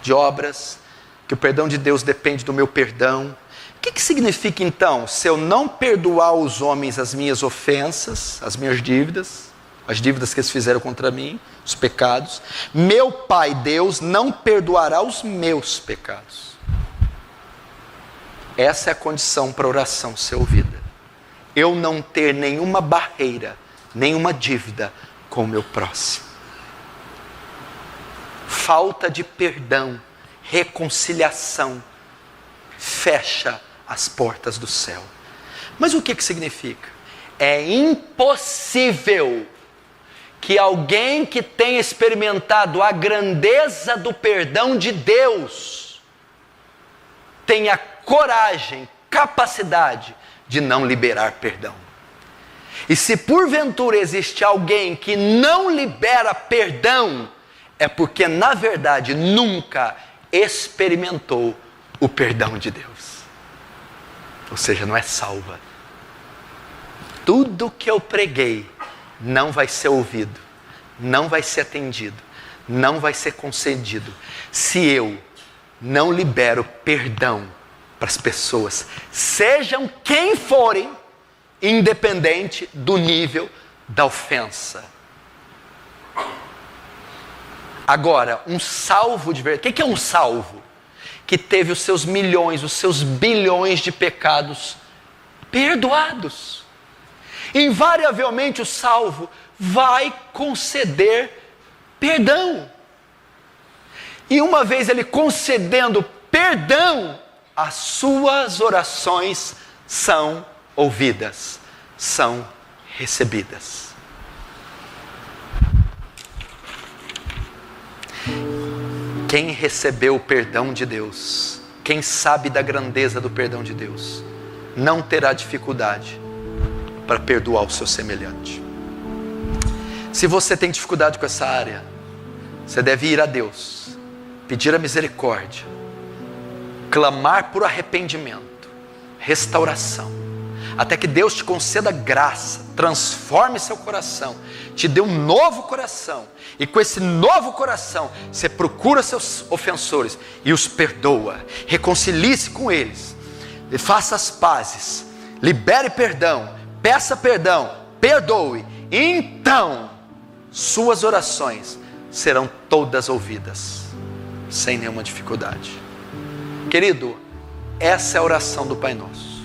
Speaker 1: de obras, que o perdão de Deus depende do meu perdão. O que significa então, se eu não perdoar os homens as minhas ofensas, as minhas dívidas, as dívidas que eles fizeram contra mim, os pecados, meu Pai Deus não perdoará os meus pecados. Essa é a condição para a oração ser ouvida. Eu não ter nenhuma barreira, nenhuma dívida com o meu próximo. Falta de perdão, reconciliação, fecha as portas do céu. Mas o que significa? É impossível que alguém que tenha experimentado a grandeza do perdão de Deus tenha coragem, capacidade de não liberar perdão. E se porventura existe alguém que não libera perdão, é porque na verdade nunca experimentou o perdão de Deus. Ou seja, não é salva. Tudo que eu preguei não vai ser ouvido, não vai ser atendido, não vai ser concedido, se eu não libero perdão para as pessoas, sejam quem forem, independente do nível da ofensa. Agora, um salvo de verdade, o que é um salvo? Que teve os seus milhões, os seus bilhões de pecados perdoados. Invariavelmente o salvo vai conceder perdão. E uma vez ele concedendo perdão, as suas orações são ouvidas, são recebidas. Quem recebeu o perdão de Deus, quem sabe da grandeza do perdão de Deus, não terá dificuldade para perdoar o seu semelhante. Se você tem dificuldade com essa área, você deve ir a Deus, pedir a misericórdia, clamar por arrependimento, restauração, até que Deus te conceda graça, transforme seu coração, te dê um novo coração, e com esse novo coração, você procura seus ofensores e os perdoa, reconcilie-se com eles, e faça as pazes, libere perdão, peça perdão, perdoe, então suas orações serão todas ouvidas, sem nenhuma dificuldade. Querido, essa é a oração do Pai Nosso.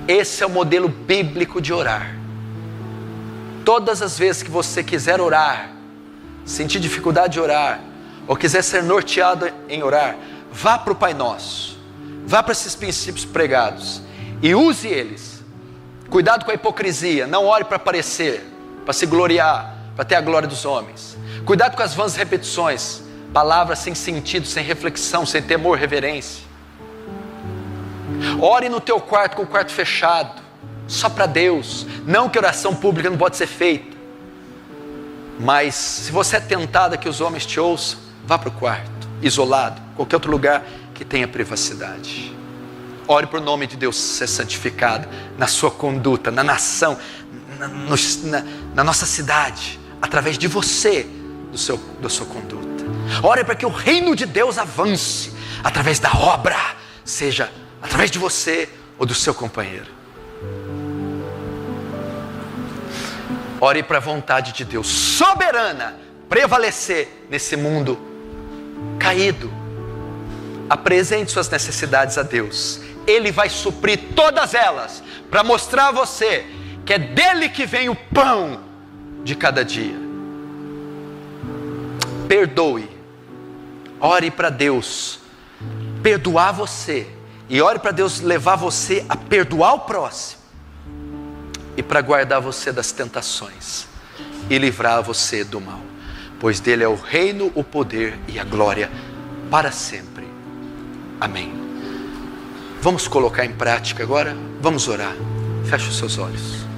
Speaker 1: Esse é o modelo bíblico de orar. Todas as vezes que você quiser orar, sentir dificuldade de orar, ou quiser ser norteado em orar, vá para o Pai Nosso, vá para esses princípios pregados e use eles. Cuidado com a hipocrisia, não ore para aparecer, para se gloriar, para ter a glória dos homens. Cuidado com as vãs repetições, palavras sem sentido, sem reflexão, sem temor, reverência. Ore no teu quarto, com o quarto fechado, só para Deus. Não que oração pública não pode ser feita, mas se você é tentado a que os homens te ouçam, vá para o quarto, isolado, qualquer outro lugar que tenha privacidade. Ore para o nome de Deus ser santificado na sua conduta, na nação, na nossa cidade, através de você, da sua conduta. Ore para que o reino de Deus avance através da obra, seja através de você ou do seu companheiro. Ore para a vontade de Deus soberana prevalecer nesse mundo caído. Apresente suas necessidades a Deus. Ele vai suprir todas elas para mostrar a você que é dele que vem o pão de cada dia. Perdoe. Ore para Deus perdoar você. E ore para Deus levar você a perdoar o próximo. E para guardar você das tentações. E livrar você do mal. Pois dele é o reino, o poder e a glória para sempre. Amém. Vamos colocar em prática agora? Vamos orar. Feche os seus olhos.